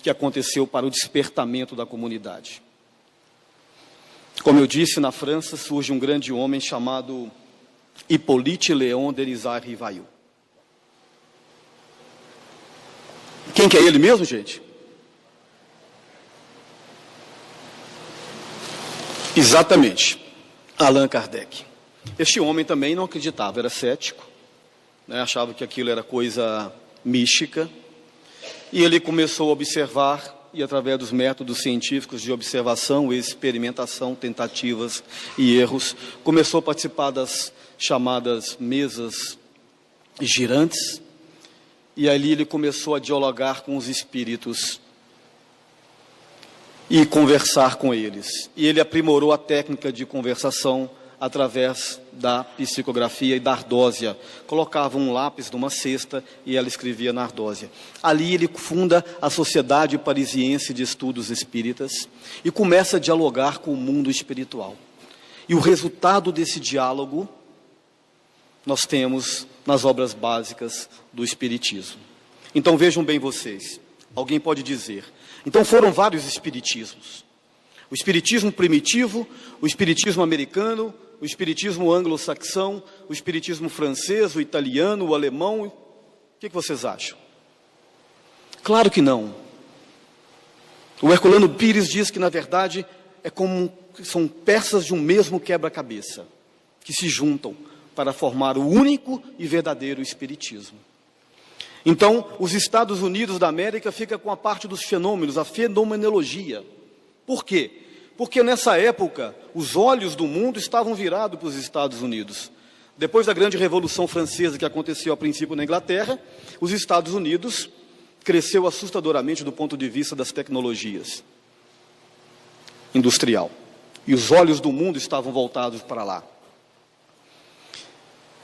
que aconteceu para o despertamento da comunidade. Como eu disse, na França surge um grande homem chamado Hippolyte Léon Denisard Rivail. Quem que é ele mesmo, gente? Exatamente, Allan Kardec. Este homem também não acreditava, era cético, né? Achava que aquilo era coisa mística, e ele começou a observar, e através dos métodos científicos de observação, experimentação, tentativas e erros, começou a participar das chamadas mesas girantes, e ali ele começou a dialogar com os espíritos e conversar com eles. E ele aprimorou a técnica de conversação através da psicografia e da ardósia. Colocava um lápis numa cesta e ela escrevia na ardósia. Ali ele funda a Sociedade Parisiense de Estudos Espíritas e começa a dialogar com o mundo espiritual. E o resultado desse diálogo nós temos nas obras básicas do Espiritismo. Então vejam bem vocês, alguém pode dizer, então foram vários espiritismos. O espiritismo primitivo, o espiritismo americano, o espiritismo anglo-saxão, o espiritismo francês, o italiano, o alemão que vocês acham? Claro que não. O Herculano Pires diz que, na verdade, são peças de um mesmo quebra-cabeça, que se juntam para formar o único e verdadeiro espiritismo. Então, os Estados Unidos da América ficam com a parte dos fenômenos, a fenomenologia. Por quê? Porque nessa época, os olhos do mundo estavam virados para os Estados Unidos. Depois da grande Revolução Francesa, que aconteceu a princípio na Inglaterra, os Estados Unidos cresceu assustadoramente do ponto de vista das tecnologias industrial. E os olhos do mundo estavam voltados para lá.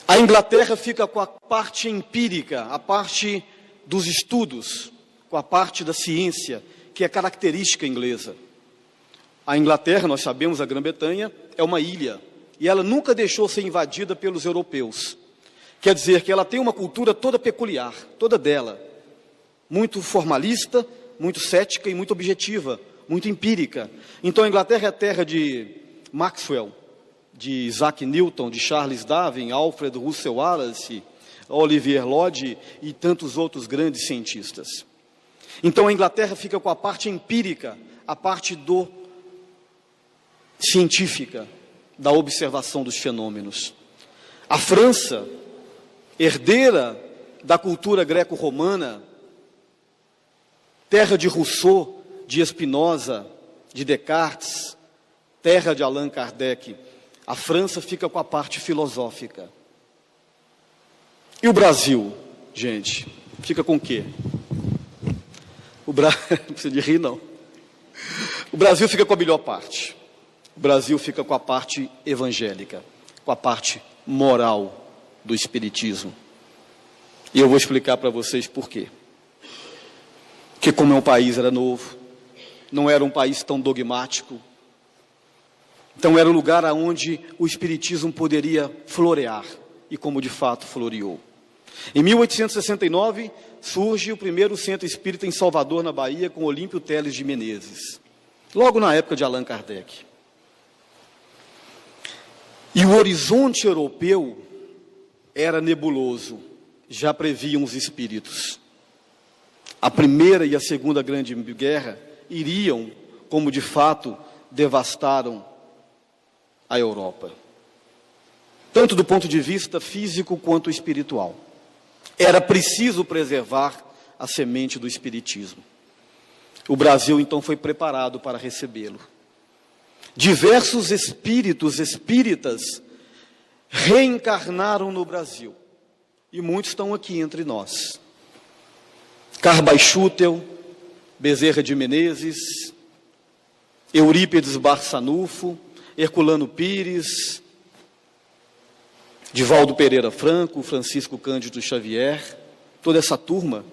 A Inglaterra fica com a parte empírica, a parte dos estudos, com a parte da ciência, que é característica inglesa. A Inglaterra, nós sabemos, a Grã-Bretanha, é uma ilha, e ela nunca deixou ser invadida pelos europeus. Quer dizer que ela tem uma cultura toda peculiar, toda dela, muito formalista, muito cética e muito objetiva, muito empírica. Então a Inglaterra é a terra de Maxwell, de Isaac Newton, de Charles Darwin, Alfred Russel Wallace, Olivier Lodge e tantos outros grandes cientistas. Então a Inglaterra fica com a parte empírica, a parte científica, da observação dos fenômenos. A França, herdeira da cultura greco-romana, terra de Rousseau, de Spinoza, de Descartes, terra de Allan Kardec, a França fica com a parte filosófica. E o Brasil, gente, fica com o quê? Não precisa de rir, não. O Brasil fica com a melhor parte. O Brasil fica com a parte evangélica, com a parte moral do espiritismo. E eu vou explicar para vocês por quê. Porque como um país era novo, não era um país tão dogmático, então era um lugar onde o espiritismo poderia florear, e como de fato floreou. Em 1869, surge o primeiro centro espírita em Salvador, na Bahia, com Olímpio Teles de Menezes, logo na época de Allan Kardec. E o horizonte europeu era nebuloso, já previam os espíritos. A primeira e a segunda grande guerra iriam, como de fato devastaram a Europa, tanto do ponto de vista físico quanto espiritual. Era preciso preservar a semente do espiritismo. O Brasil então foi preparado para recebê-lo. Diversos espíritos espíritas reencarnaram no Brasil, e muitos estão aqui entre nós. Carbaischútel, Bezerra de Menezes, Eurípides Barçanufo, Herculano Pires, Divaldo Pereira Franco, Francisco Cândido Xavier, toda essa turma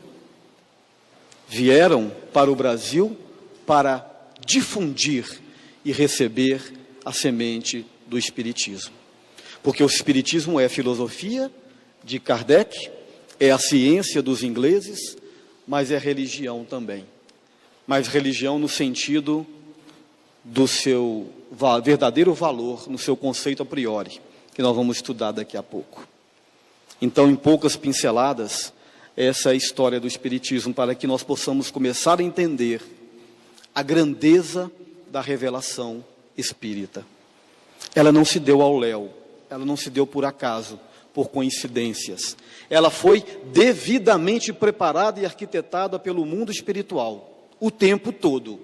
vieram para o Brasil para difundir e receber a semente do espiritismo. Porque o espiritismo é a filosofia de Kardec, é a ciência dos ingleses, mas é religião também. Mas religião no sentido do seu verdadeiro valor, no seu conceito a priori, que nós vamos estudar daqui a pouco. Então, em poucas pinceladas, essa é a história do espiritismo, para que nós possamos começar a entender a grandeza da revelação espírita. Ela não se deu ao léu, ela não se deu por acaso, por coincidências. Ela foi devidamente preparada e arquitetada pelo mundo espiritual, o tempo todo.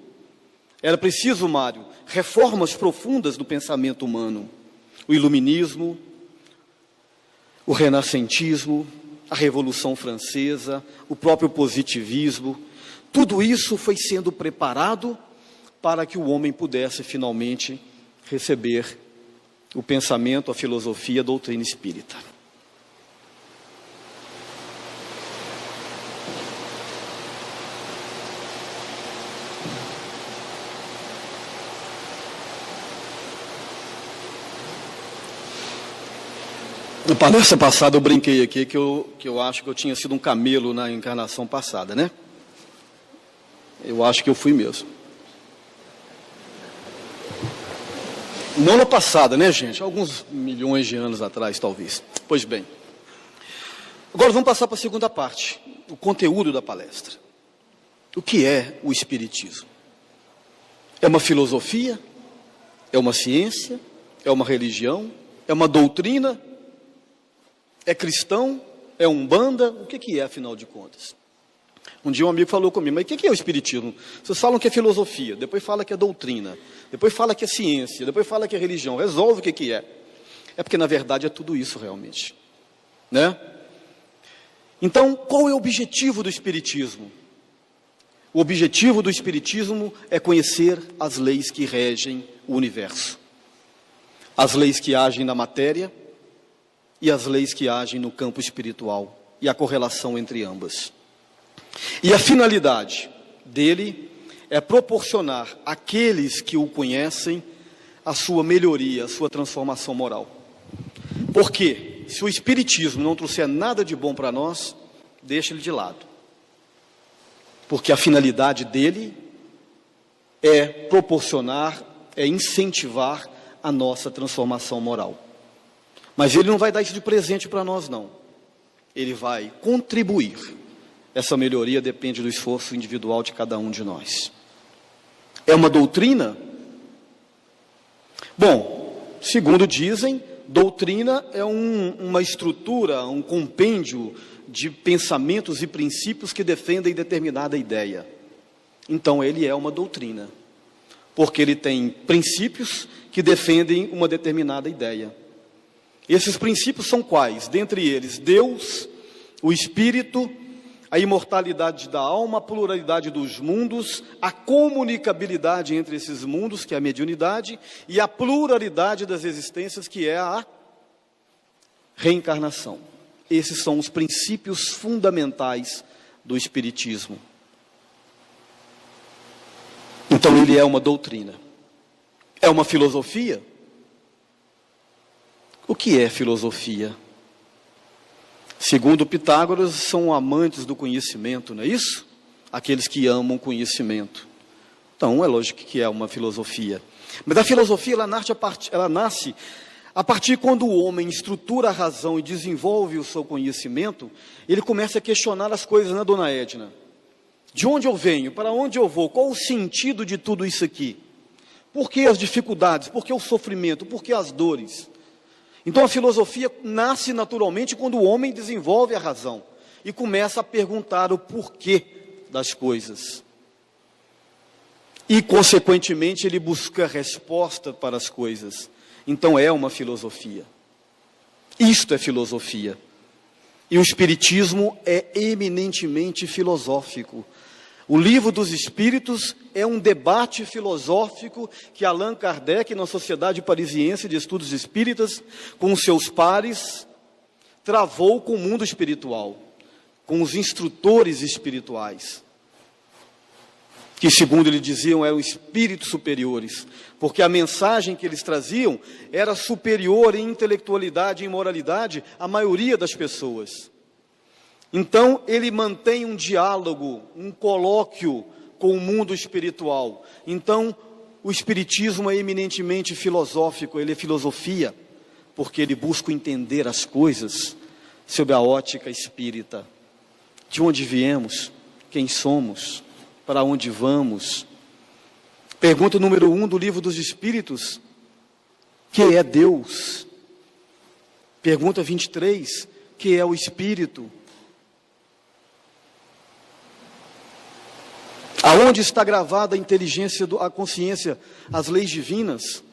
Era preciso, Mário, reformas profundas do pensamento humano. O iluminismo, o renascentismo, a Revolução Francesa, o próprio positivismo, tudo isso foi sendo preparado para que o homem pudesse finalmente receber o pensamento, a filosofia, a doutrina espírita. Na palestra passada eu brinquei aqui que eu acho que eu tinha sido um camelo na encarnação passada, né? Eu acho que eu fui mesmo. Não na passada, né, gente? Alguns milhões de anos atrás, talvez. Pois bem, Agora vamos passar para a segunda parte, o conteúdo da palestra. O que é o Espiritismo? É uma filosofia? É uma ciência? É uma religião? É uma doutrina? É cristão? É umbanda? O que é, afinal de contas? Um dia um amigo falou comigo, mas o que é o Espiritismo? Vocês falam que é filosofia, depois fala que é doutrina, depois fala que é ciência, depois fala que é religião. Resolve o que é. É porque, na verdade, é tudo isso realmente, né? Então, qual é o objetivo do Espiritismo? O objetivo do Espiritismo é conhecer as leis que regem o universo. As leis que agem na matéria e as leis que agem no campo espiritual e a correlação entre ambas. E a finalidade dele é proporcionar àqueles que o conhecem a sua melhoria, a sua transformação moral. Porque se o Espiritismo não trouxer nada de bom para nós, deixa ele de lado. Porque a finalidade dele é proporcionar, é incentivar a nossa transformação moral. Mas ele não vai dar isso de presente para nós, não. Ele vai contribuir. Essa melhoria depende do esforço individual de cada um de nós. É uma doutrina? Bom, segundo dizem, doutrina é uma estrutura, um compêndio de pensamentos e princípios que defendem determinada ideia. Então ele é uma doutrina, porque ele tem princípios que defendem uma determinada ideia. Esses princípios são quais? Dentre eles, Deus, o Espírito, a imortalidade da alma, a pluralidade dos mundos, a comunicabilidade entre esses mundos, que é a mediunidade, e a pluralidade das existências, que é a reencarnação. Esses são os princípios fundamentais do Espiritismo. Então ele é uma doutrina. É uma filosofia? O que é filosofia? Segundo Pitágoras, são amantes do conhecimento, não é isso? Aqueles que amam conhecimento. Então, é lógico que é uma filosofia. Mas a filosofia, ela nasce a partir quando o homem estrutura a razão e desenvolve o seu conhecimento, ele começa a questionar as coisas, né, dona Edna? De onde eu venho? Para onde eu vou? Qual o sentido de tudo isso aqui? Por que as dificuldades? Por que o sofrimento? Por que as dores? Então a filosofia nasce naturalmente quando o homem desenvolve a razão e começa a perguntar o porquê das coisas. E, consequentemente, ele busca resposta para as coisas. Então é uma filosofia. Isto é filosofia. E o Espiritismo é eminentemente filosófico. O Livro dos Espíritos é um debate filosófico que Allan Kardec, na Sociedade Parisiense de Estudos Espíritas, com os seus pares, travou com o mundo espiritual, com os instrutores espirituais, que, segundo ele diziam, eram espíritos superiores, porque a mensagem que eles traziam era superior em intelectualidade e em moralidade à maioria das pessoas. Então, ele mantém um diálogo, um colóquio com o mundo espiritual. Então, o Espiritismo é eminentemente filosófico, ele é filosofia, porque ele busca entender as coisas sob a ótica espírita. De onde viemos, quem somos, para onde vamos. Pergunta número 1 do Livro dos Espíritos: que é Deus? Pergunta 23, que é o Espírito? Aonde está gravada a inteligência, a consciência, as leis divinas?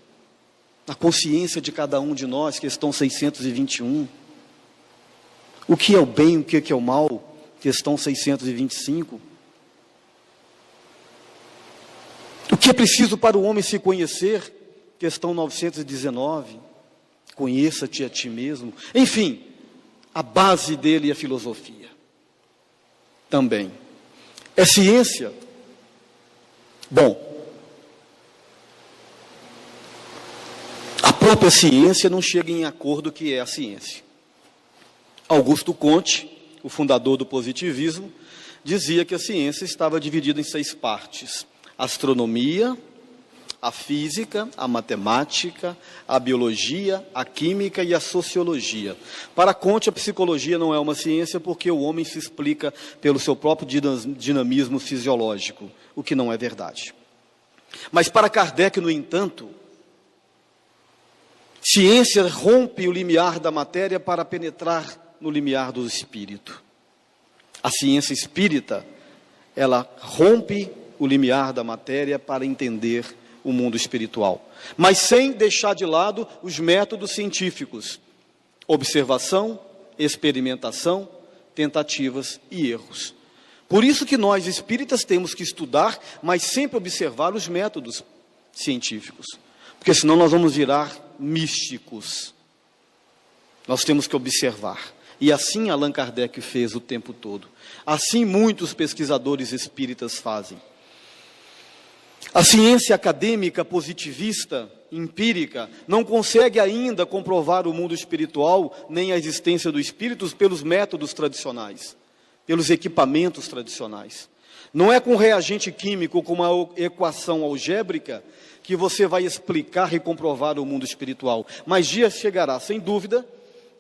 A consciência de cada um de nós, questão 621. O que é o bem, o que é o mal? Questão 625. O que é preciso para o homem se conhecer? Questão 919. Conheça-te a ti mesmo. Enfim, a base dele é a filosofia. Também. É ciência? Bom, a própria ciência não chega em acordo que é a ciência. Augusto Comte, o fundador do positivismo, dizia que a ciência estava dividida em 6 partes: astronomia, a física, a matemática, a biologia, a química e a sociologia. Para Comte, a psicologia não é uma ciência porque o homem se explica pelo seu próprio dinamismo fisiológico, o que não é verdade. Mas para Kardec, no entanto, ciência rompe o limiar da matéria para penetrar no limiar do espírito. A ciência espírita, ela rompe o limiar da matéria para entender o mundo espiritual, mas sem deixar de lado os métodos científicos: observação, experimentação, tentativas e erros. Por isso que nós espíritas temos que estudar, mas sempre observar os métodos científicos, porque senão nós vamos virar místicos. Nós temos que observar. E assim Allan Kardec fez o tempo todo. Assim muitos pesquisadores espíritas fazem. A ciência acadêmica positivista, empírica, não consegue ainda comprovar o mundo espiritual, nem a existência do espírito pelos métodos tradicionais, pelos equipamentos tradicionais. Não é com reagente químico, com uma equação algébrica, que você vai explicar e comprovar o mundo espiritual. Mas dia chegará, sem dúvida,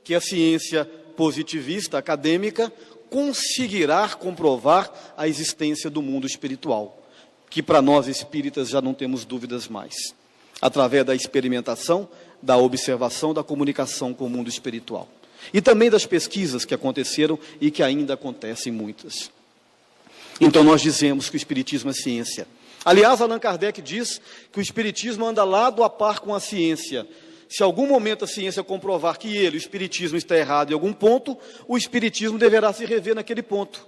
que a ciência positivista, acadêmica, conseguirá comprovar a existência do mundo espiritual, que para nós espíritas já não temos dúvidas mais, através da experimentação, da observação, da comunicação com o mundo espiritual. E também das pesquisas que aconteceram e que ainda acontecem muitas. Então nós dizemos que o espiritismo é ciência. Aliás, Allan Kardec diz que o espiritismo anda lado a par com a ciência. Se algum momento a ciência comprovar que o espiritismo está errado em algum ponto, o espiritismo deverá se rever naquele ponto.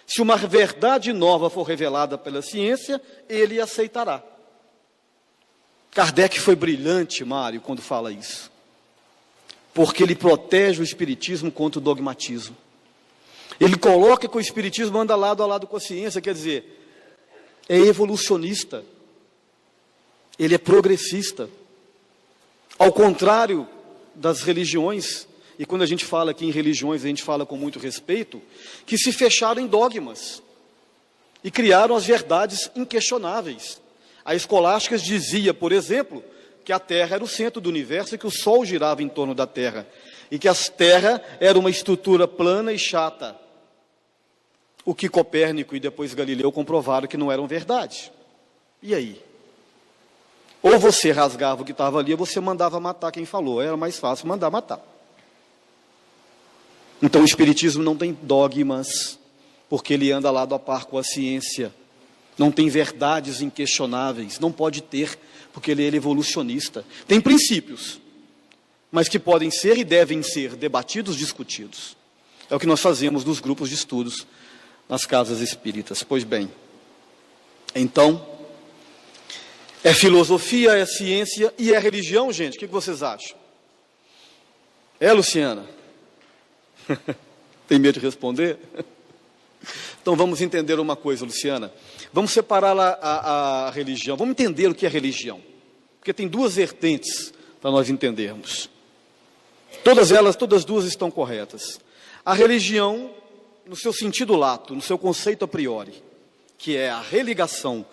Se uma verdade nova for revelada pela ciência, ele aceitará. Kardec foi brilhante, Mário, quando fala isso, porque ele protege o espiritismo contra o dogmatismo. Ele coloca que o espiritismo anda lado a lado com a ciência, quer dizer, é evolucionista, ele é progressista. Ao contrário das religiões, e quando a gente fala aqui em religiões, a gente fala com muito respeito, que se fecharam em dogmas e criaram as verdades inquestionáveis. A escolástica dizia, por exemplo, que a Terra era o centro do universo e que o Sol girava em torno da Terra, e que a Terra era uma estrutura plana e chata. O que Copérnico e depois Galileu comprovaram que não eram verdade. E aí? Ou você rasgava o que estava ali, ou você mandava matar quem falou. Era mais fácil mandar matar. Então o espiritismo não tem dogmas, porque ele anda lado a par com a ciência. Não tem verdades inquestionáveis, não pode ter, porque ele é evolucionista. Tem princípios, mas que podem ser e devem ser debatidos, discutidos. É o que nós fazemos nos grupos de estudos, nas casas espíritas. Pois bem, então, é filosofia, é ciência e é religião, gente? O que vocês acham? É, Luciana? Tem medo de responder? Então vamos entender uma coisa, Luciana. Vamos separar a religião. Vamos entender o que é religião. Porque tem duas vertentes para nós entendermos. Todas duas estão corretas. A religião, no seu sentido lato, no seu conceito a priori, que é a religação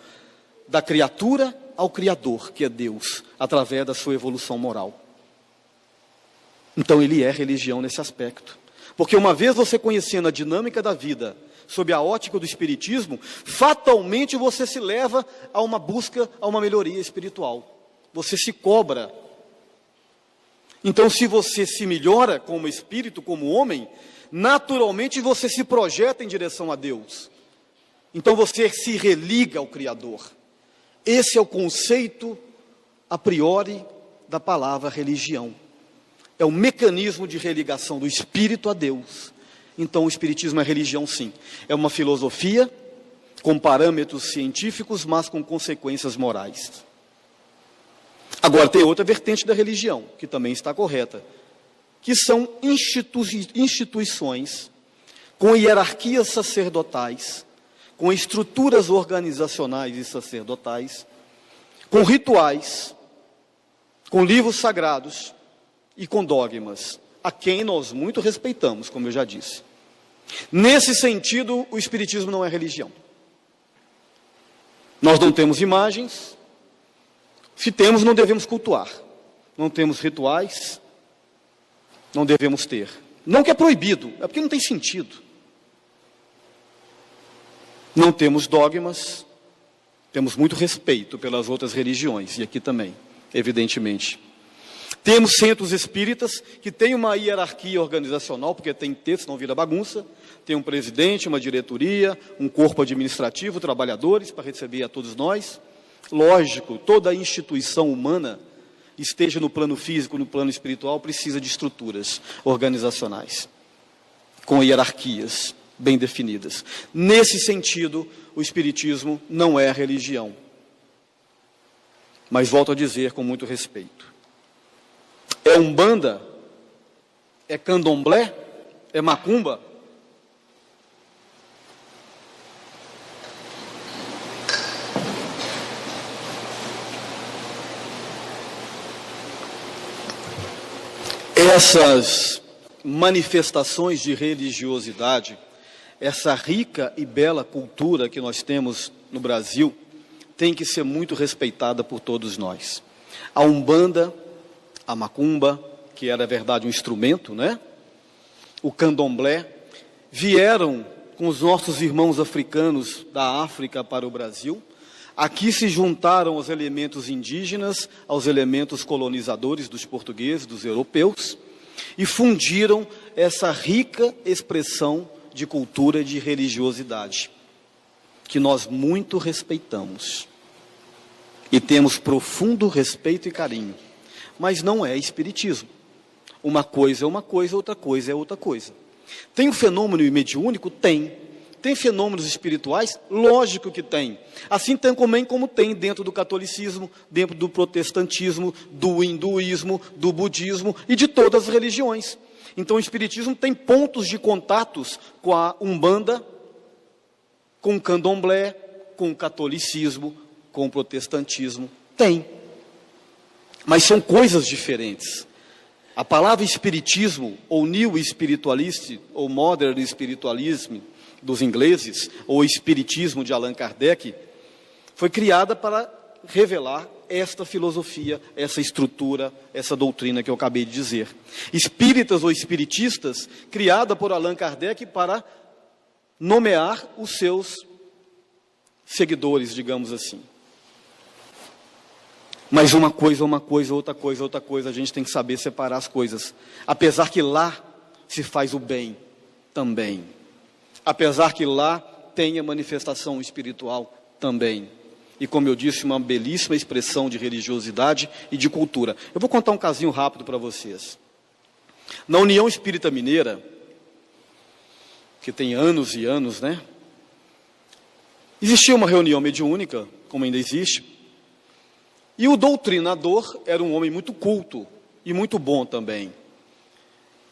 da criatura ao Criador, que é Deus, através da sua evolução moral. Então ele é religião nesse aspecto. Porque uma vez você conhecendo a dinâmica da vida, sob a ótica do espiritismo, fatalmente você se leva a uma busca, a uma melhoria espiritual. Você se cobra. Então, se você se melhora como espírito, como homem, naturalmente você se projeta em direção a Deus. Então você se religa ao Criador. Esse é o conceito a priori da palavra religião. É o mecanismo de religação do espírito a Deus. Então o espiritismo é religião, sim. É uma filosofia com parâmetros científicos, mas com consequências morais. Agora tem outra vertente da religião, que também está correta, que são instituições com hierarquias sacerdotais, com estruturas organizacionais e sacerdotais, com rituais, com livros sagrados e com dogmas, a quem nós muito respeitamos, como eu já disse. Nesse sentido, o espiritismo não é religião. Nós não temos imagens, Se temos, não devemos cultuar. Não temos rituais, não devemos ter. Não que é proibido, é porque não tem sentido. Não temos dogmas, temos muito respeito pelas outras religiões, e aqui também, evidentemente. Temos centros espíritas que têm uma hierarquia organizacional, porque tem que ter, senão vira bagunça. Tem um presidente, uma diretoria, um corpo administrativo, trabalhadores para receber a todos nós. Lógico, toda instituição humana, esteja no plano físico, no plano espiritual, precisa de estruturas organizacionais, com hierarquias bem definidas. Nesse sentido, o Espiritismo não é religião. Mas volto a dizer com muito respeito. É Umbanda? É Candomblé? É Macumba? Essas manifestações de religiosidade, essa rica e bela cultura que nós temos no Brasil, tem que ser muito respeitada por todos nós. A Umbanda, a Macumba, que era, na verdade, um instrumento, né? O Candomblé, vieram com os nossos irmãos africanos da África para o Brasil. Aqui se juntaram os elementos indígenas aos elementos colonizadores dos portugueses, dos europeus, e fundiram essa rica expressão de cultura e de religiosidade, que nós muito respeitamos e temos profundo respeito e carinho, mas não é espiritismo. Uma coisa é uma coisa, outra coisa é outra coisa. Tem um fenômeno mediúnico? Tem. Tem fenômenos espirituais? Lógico que tem. Assim também como tem dentro do catolicismo, dentro do protestantismo, do hinduísmo, do budismo e de todas as religiões. Então o Espiritismo tem pontos de contatos com a Umbanda, com o Candomblé, com o catolicismo, com o protestantismo. Tem. Mas são coisas diferentes. A palavra Espiritismo, ou New Spiritualist, ou Modern Spiritualism, dos ingleses, ou Espiritismo de Allan Kardec, foi criada para revelar esta filosofia, essa estrutura, essa doutrina que eu acabei de dizer. Espíritas ou espiritistas, criada por Allan Kardec para nomear os seus seguidores, digamos assim. Mas uma coisa, outra coisa, outra coisa, a gente tem que saber separar as coisas. Apesar que lá se faz o bem também. Apesar que lá tenha manifestação espiritual também. E como eu disse, uma belíssima expressão de religiosidade e de cultura. Eu vou contar um casinho rápido para vocês. Na União Espírita Mineira, que tem anos e anos, né? Existia uma reunião mediúnica, como ainda existe, e o doutrinador era um homem muito culto e muito bom também.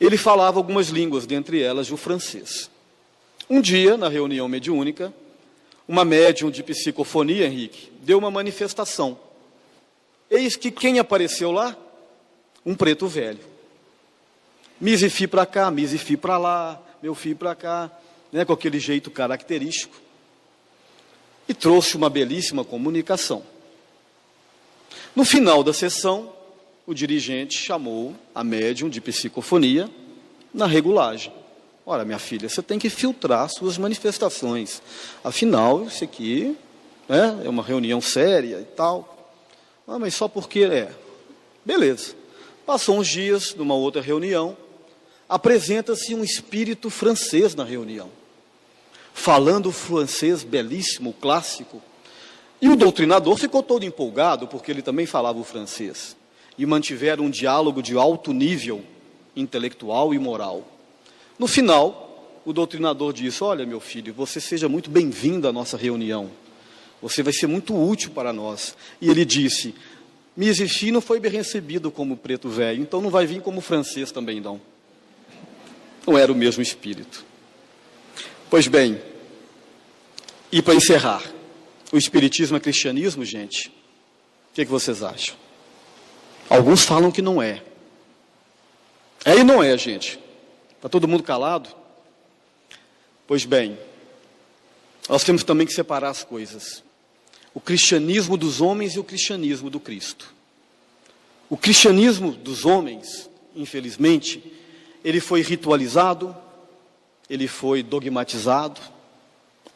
Ele falava algumas línguas, dentre elas o francês. Um dia, na reunião mediúnica, uma médium de psicofonia, Henrique, deu uma manifestação. Eis que quem apareceu lá? Um preto velho. Mise fi para cá, mise fi para lá, meu filho para cá, né, com aquele jeito característico. E trouxe uma belíssima comunicação. No final da sessão, o dirigente chamou a médium de psicofonia na regulagem. Ora, minha filha, você tem que filtrar suas manifestações. Afinal, isso aqui, né, é uma reunião séria e tal. Ah, mas só porque é. Beleza. Passou uns dias, numa outra reunião, apresenta-se um espírito francês na reunião. Falando francês belíssimo, clássico. E o doutrinador ficou todo empolgado, porque ele também falava o francês. E mantiveram um diálogo de alto nível intelectual e moral. No final, o doutrinador disse: olha, meu filho, você seja muito bem-vindo à nossa reunião. Você vai ser muito útil para nós. E ele disse: Mise fi não foi bem recebido como preto velho, então não vai vir como francês também, não. Não era o mesmo espírito. Pois bem, e para encerrar, o espiritismo é cristianismo, gente? O que vocês acham? Alguns falam que não é. É e não é, gente. Está todo mundo calado? Pois bem, nós temos também que separar as coisas. o cristianismo dos homens e o cristianismo do Cristo. O cristianismo dos homens, infelizmente, ele foi ritualizado, ele foi dogmatizado,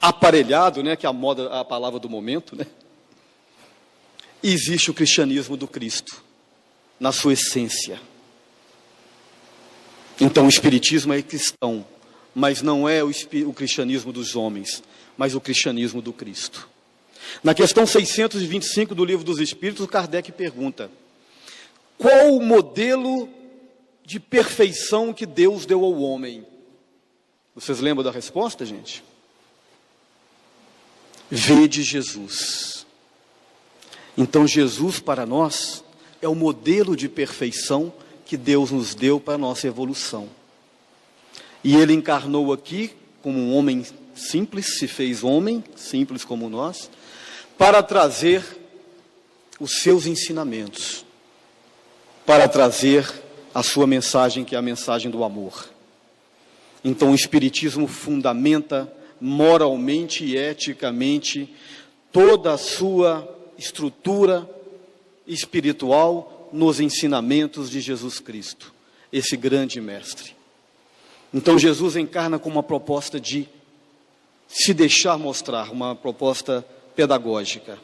aparelhado, né, que é a palavra do momento, né? E existe o cristianismo do Cristo, na sua essência. Então o espiritismo é cristão, mas não é o cristianismo dos homens, mas o cristianismo do Cristo. Na questão 625 do Livro dos Espíritos, Kardec pergunta: qual o modelo de perfeição que Deus deu ao homem? Vocês lembram da resposta, gente? Vede Jesus. Então Jesus para nós é o modelo de perfeição que Deus nos deu para a nossa evolução. E Ele encarnou aqui como um homem simples, se fez homem, simples como nós, para trazer os seus ensinamentos, para trazer a sua mensagem, que é a mensagem do amor. Então o Espiritismo fundamenta moralmente e eticamente toda a sua estrutura espiritual nos ensinamentos de Jesus Cristo, esse grande mestre. Então Jesus encarna com uma proposta de se deixar mostrar, uma proposta pedagógica.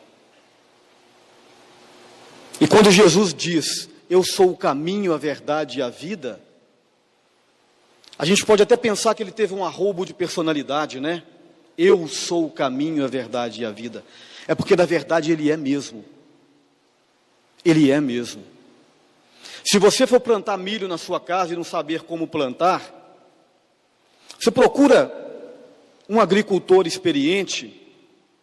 E quando Jesus diz: eu sou o caminho, a verdade e a vida, a gente pode até pensar que ele teve um arrobo de personalidade, né? Eu sou o caminho, a verdade e a vida. É porque na verdade ele é mesmo. Ele é mesmo. Se você for plantar milho na sua casa e não saber como plantar, você procura um agricultor experiente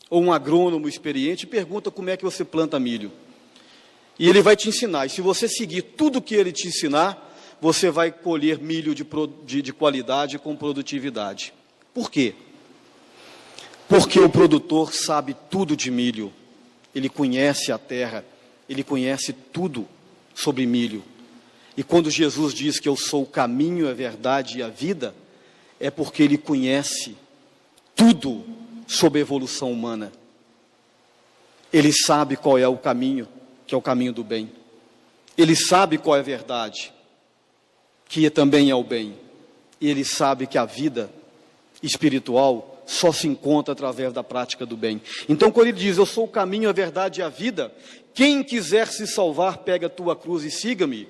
ou um agrônomo experiente e pergunta como é que você planta milho. E ele vai te ensinar. E se você seguir tudo que ele te ensinar, você vai colher milho de qualidade com produtividade. Por quê? Porque o produtor sabe tudo de milho. Ele conhece a terra. Ele conhece tudo sobre milho. E quando Jesus diz que eu sou o caminho, a verdade e a vida, é porque ele conhece tudo sobre a evolução humana. Ele sabe qual é o caminho, que é o caminho do bem. Ele sabe qual é a verdade, que também é o bem. E ele sabe que a vida espiritual só se encontra através da prática do bem. Então, quando ele diz, eu sou o caminho, a verdade e a vida, quem quiser se salvar, pega a tua cruz e siga-me.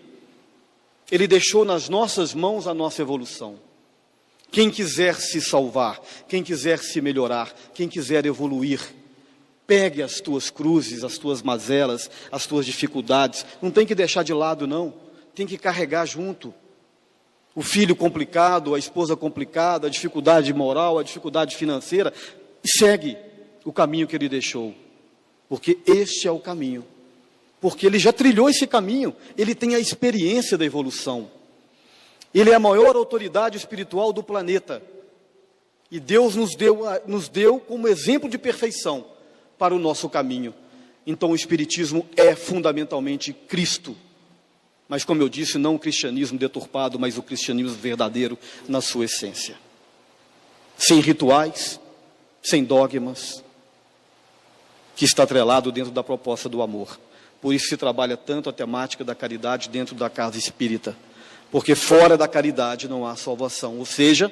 Ele deixou nas nossas mãos a nossa evolução. Quem quiser se salvar, quem quiser se melhorar, quem quiser evoluir, pegue as tuas cruzes, as tuas mazelas, as tuas dificuldades. Não tem que deixar de lado, não. Tem que carregar junto. O filho complicado, a esposa complicada, a dificuldade moral, a dificuldade financeira. E segue o caminho que ele deixou. Porque este é o caminho. Porque ele já trilhou esse caminho. Ele tem a experiência da evolução. Ele é a maior autoridade espiritual do planeta. E Deus nos deu como exemplo de perfeição para o nosso caminho. Então o Espiritismo é fundamentalmente Cristo. Mas como eu disse, não o cristianismo deturpado, mas o cristianismo verdadeiro na sua essência. Sem rituais, sem dogmas, que está atrelado dentro da proposta do amor. Por isso se trabalha tanto a temática da caridade dentro da casa espírita. Porque fora da caridade não há salvação, ou seja,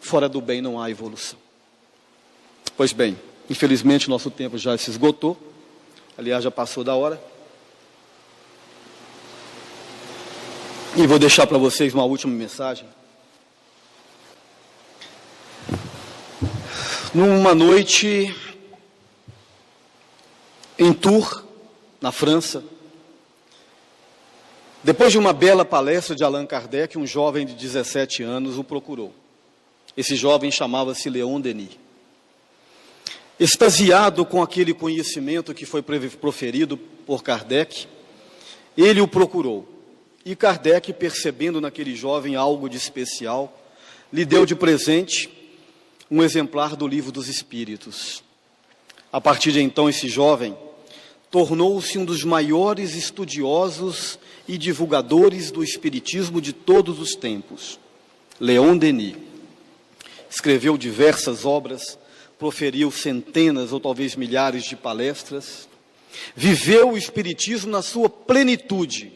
fora do bem não há evolução. Pois bem, infelizmente nosso tempo já se esgotou, aliás já passou da hora. E vou deixar para vocês uma última mensagem. Numa noite em Tours, na França, depois de uma bela palestra de Allan Kardec, um jovem de 17 anos o procurou. Esse jovem chamava-se Leon Denis. Extasiado com aquele conhecimento que foi proferido por Kardec, ele o procurou. E Kardec, percebendo naquele jovem algo de especial, lhe deu de presente um exemplar do Livro dos Espíritos. A partir de então, esse jovem tornou-se um dos maiores estudiosos e divulgadores do Espiritismo de todos os tempos. Leon Denis escreveu diversas obras, proferiu centenas ou talvez milhares de palestras, viveu o Espiritismo na sua plenitude.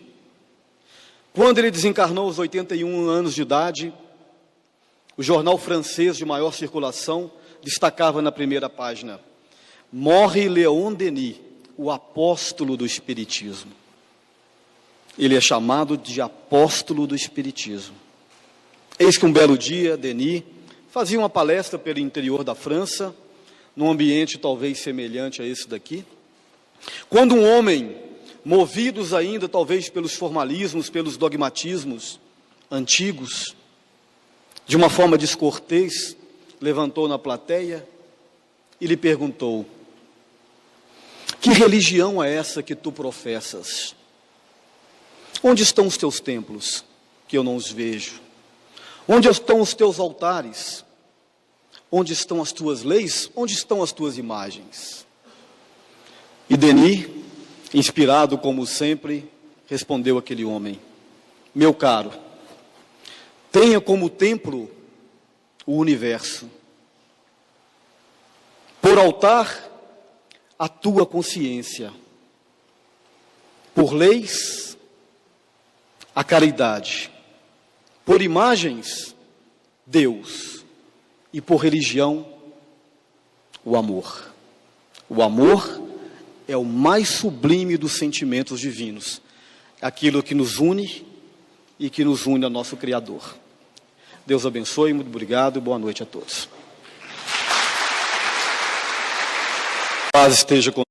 Quando ele desencarnou aos 81 anos de idade, o jornal francês de maior circulação destacava na primeira página: morre Leon Denis, o apóstolo do Espiritismo. Ele é chamado de apóstolo do Espiritismo. Eis que um belo dia, Denis fazia uma palestra pelo interior da França, num ambiente talvez semelhante a esse daqui, quando um homem, movidos ainda talvez pelos formalismos, pelos dogmatismos antigos, de uma forma descortês, levantou na plateia e lhe perguntou: que religião é essa que tu professas? Onde estão os teus templos, que eu não os vejo? Onde estão os teus altares? Onde estão as tuas leis? Onde estão as tuas imagens? E Denis, inspirado como sempre, respondeu aquele homem: meu caro, tenha como templo o universo, por altar a tua consciência, por leis a caridade, por imagens Deus, e por religião o amor. O amor é o mais sublime dos sentimentos divinos, aquilo que nos une e que nos une ao nosso Criador. Deus abençoe, muito obrigado e boa noite a todos. Paz esteja com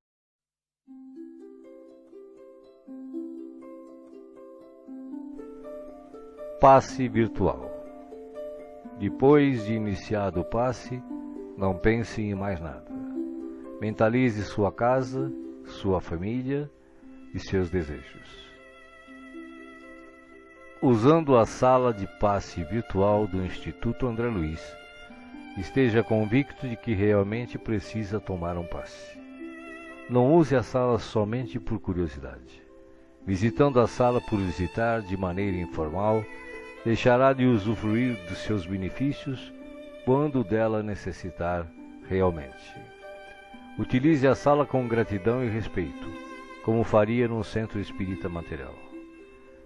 Passe virtual. Depois de iniciado o passe, não pense em mais nada. Mentalize sua casa, sua família e seus desejos. Usando a sala de passe virtual do Instituto André Luiz, esteja convicto de que realmente precisa tomar um passe. Não use a sala somente por curiosidade. Visitando a sala por visitar de maneira informal, deixará de usufruir dos seus benefícios quando dela necessitar realmente. Utilize a sala com gratidão e respeito, como faria num centro espírita material.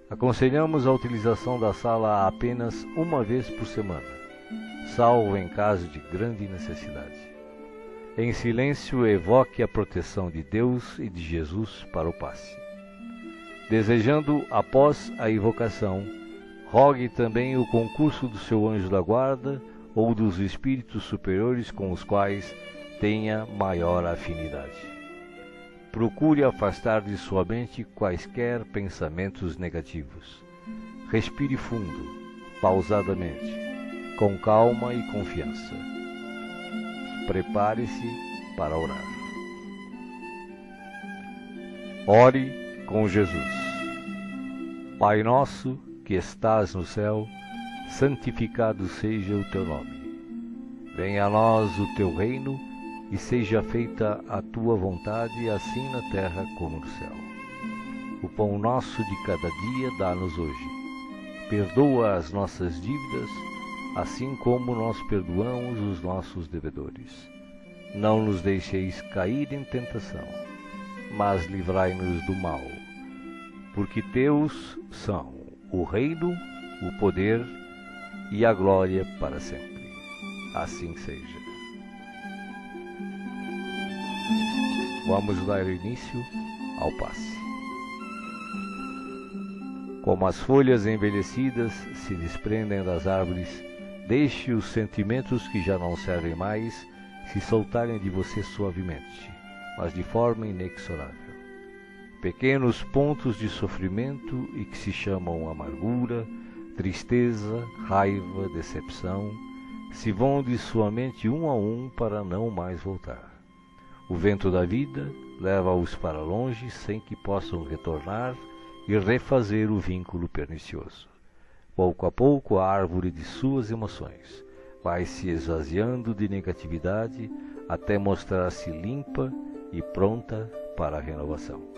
Aconselhamos a utilização da sala apenas uma vez por semana, salvo em caso de grande necessidade. Em silêncio, evoque a proteção de Deus e de Jesus para o passe. Desejando, após a invocação, rogue também o concurso do seu anjo da guarda ou dos espíritos superiores com os quais tenha maior afinidade. Procure afastar de sua mente quaisquer pensamentos negativos. Respire fundo, pausadamente, com calma e confiança. Prepare-se para orar. Ore com Jesus. Pai nosso, que estás no céu, santificado seja o teu nome. Venha a nós o teu reino e seja feita a tua vontade, assim na terra como no céu. O pão nosso de cada dia dá-nos hoje. Perdoa as nossas dívidas, assim como nós perdoamos os nossos devedores. Não nos deixeis cair em tentação, mas livrai-nos do mal. Porque teus são o reino, o poder e a glória para sempre. Assim seja. Vamos dar início ao passe. Como as folhas envelhecidas se desprendem das árvores, deixe os sentimentos que já não servem mais se soltarem de você suavemente, mas de forma inexorável. Pequenos pontos de sofrimento e que se chamam amargura, tristeza, raiva, decepção, se vão de sua mente um a um para não mais voltar. O vento da vida leva-os para longe sem que possam retornar e refazer o vínculo pernicioso. Pouco a pouco a árvore de suas emoções vai se esvaziando de negatividade até mostrar-se limpa e pronta para a renovação.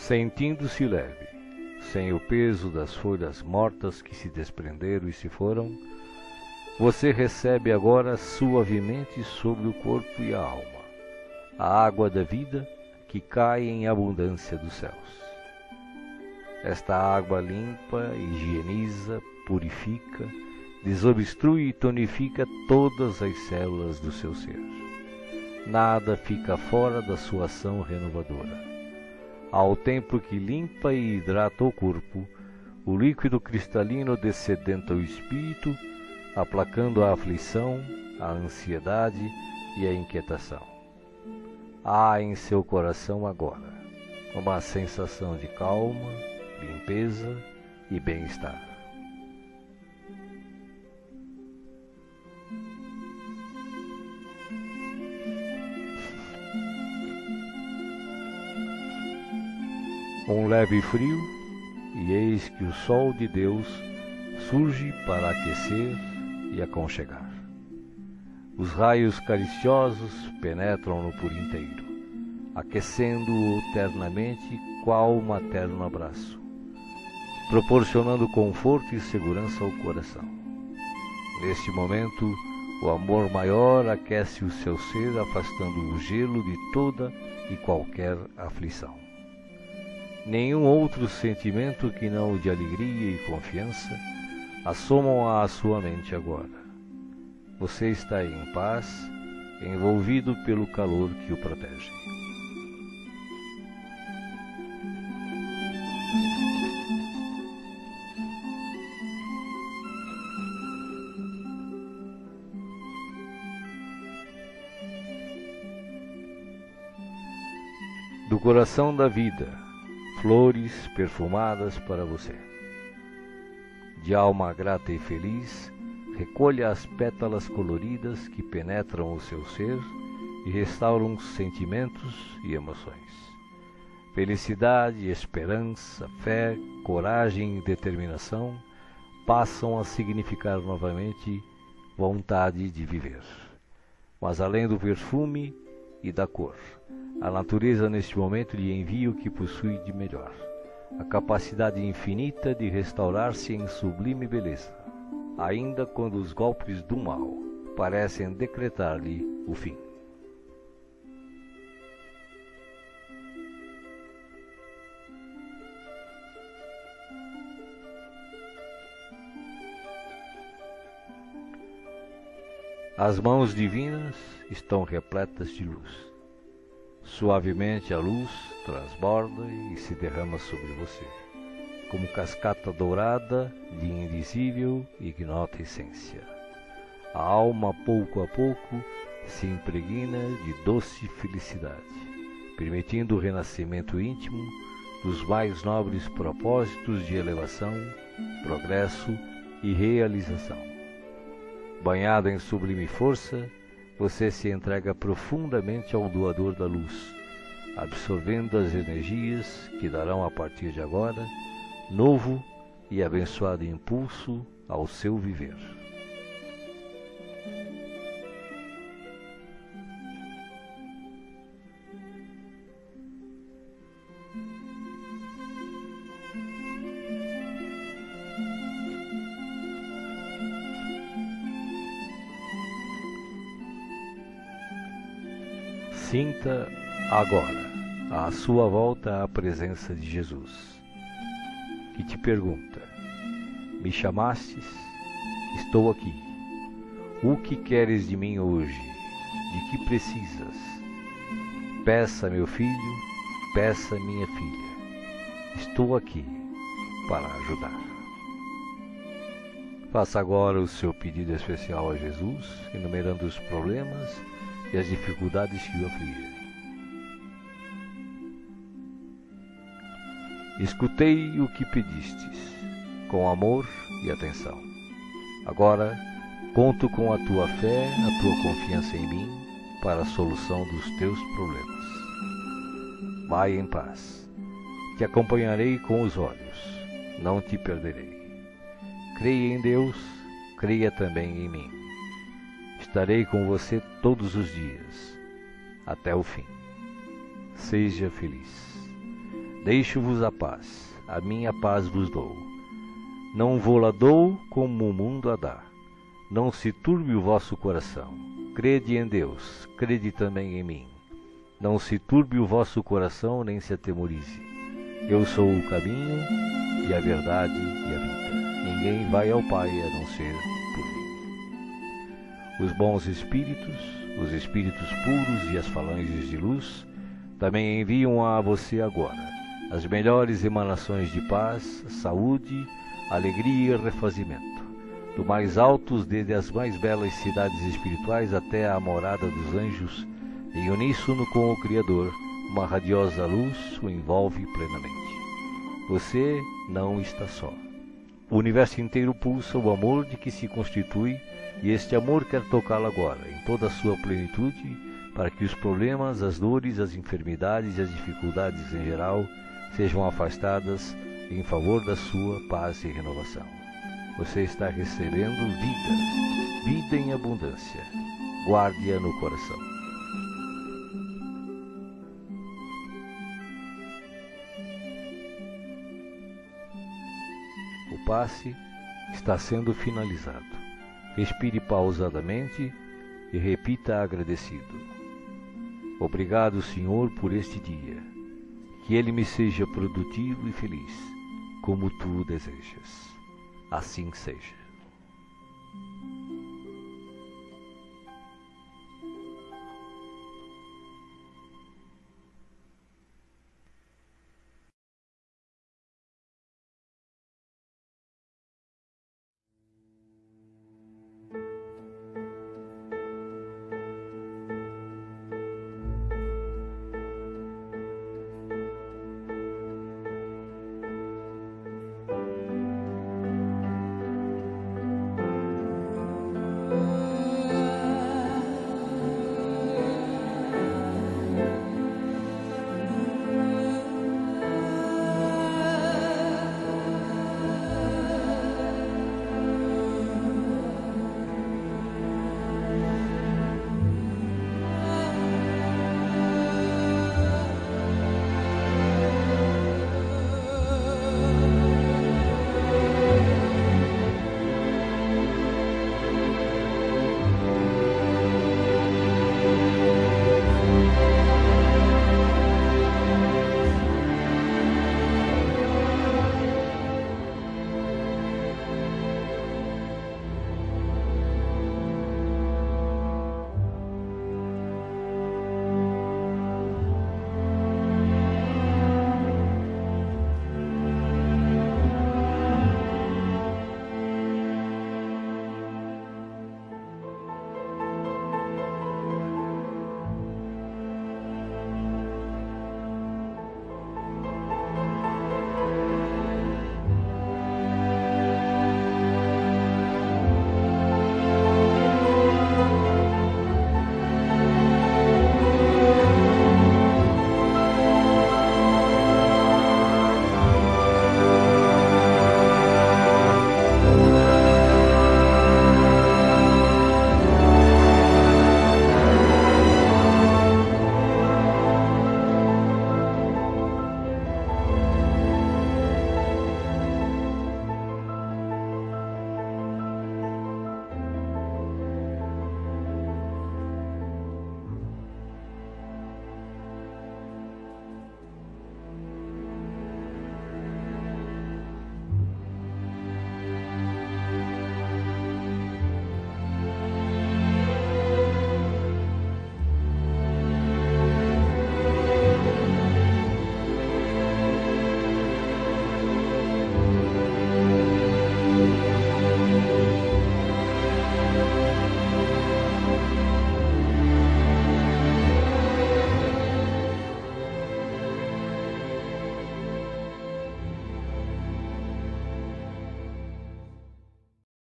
Sentindo-se leve, sem o peso das folhas mortas que se desprenderam e se foram, você recebe agora suavemente sobre o corpo e a alma a água da vida que cai em abundância dos céus. Esta água limpa, higieniza, purifica, desobstrui e tonifica todas as células do seu ser. Nada fica fora da sua ação renovadora. Ao tempo que limpa e hidrata o corpo, o líquido cristalino descedenta o espírito, aplacando a aflição, a ansiedade e a inquietação. Há em seu coração agora uma sensação de calma, limpeza e bem-estar. Um leve frio, e eis que o sol de Deus surge para aquecer e aconchegar. Os raios cariciosos penetram-no por inteiro, aquecendo-o ternamente qual um materno abraço, proporcionando conforto e segurança ao coração. Neste momento, o amor maior aquece o seu ser, afastando o gelo de toda e qualquer aflição. Nenhum outro sentimento que não o de alegria e confiança assomam à sua mente agora. Você está em paz, envolvido pelo calor que o protege. Do coração da vida, flores perfumadas para você. De alma grata e feliz, recolha as pétalas coloridas que penetram o seu ser e restauram sentimentos e emoções. Felicidade, esperança, fé, coragem e determinação passam a significar novamente vontade de viver. Mas além do perfume e da cor, a natureza neste momento lhe envia o que possui de melhor, a capacidade infinita de restaurar-se em sublime beleza, ainda quando os golpes do mal parecem decretar-lhe o fim. As mãos divinas estão repletas de luz. Suavemente a luz transborda e se derrama sobre você, como cascata dourada de invisível e ignota essência. A alma, pouco a pouco, se impregna de doce felicidade, permitindo o renascimento íntimo dos mais nobres propósitos de elevação, progresso e realização. Banhado em sublime força, você se entrega profundamente ao doador da luz, absorvendo as energias que darão a partir de agora novo e abençoado impulso ao seu viver. Sinta agora à sua volta a presença de Jesus, que te pergunta: me chamastes? Estou aqui. O que queres de mim hoje? De que precisas? Peça, meu filho, peça, minha filha. Estou aqui para ajudar. Faça agora o seu pedido especial a Jesus, enumerando os problemas e as dificuldades que o afligem. Escutei o que pedistes, com amor e atenção. Agora, conto com a tua fé, a tua confiança em mim, para a solução dos teus problemas. Vai em paz. Te acompanharei com os olhos, não te perderei. Creia em Deus, creia também em mim. Estarei com você todos os dias, até o fim. Seja feliz. Deixo-vos a paz, a minha paz vos dou. Não vou-la dou como o mundo a dá. Não se turbe o vosso coração. Crede em Deus, crede também em mim. Não se turbe o vosso coração, nem se atemorize. Eu sou o caminho, e a verdade e a vida. Ninguém vai ao Pai a não ser por mim. Os bons espíritos, os espíritos puros e as falanges de luz, também enviam a você agora as melhores emanações de paz, saúde, alegria e refazimento. Do mais altos, desde as mais belas cidades espirituais até a morada dos anjos, em uníssono com o Criador, uma radiosa luz o envolve plenamente. Você não está só. O universo inteiro pulsa o amor de que se constitui, e este amor quer tocá-lo agora, em toda a sua plenitude, para que os problemas, as dores, as enfermidades e as dificuldades em geral sejam afastadas em favor da sua paz e renovação. Você está recebendo vida, vida em abundância. Guarde-a no coração. O passe está sendo finalizado. Respire pausadamente e repita agradecido. Obrigado, Senhor, por este dia. Que ele me seja produtivo e feliz, como tu desejas. Assim seja.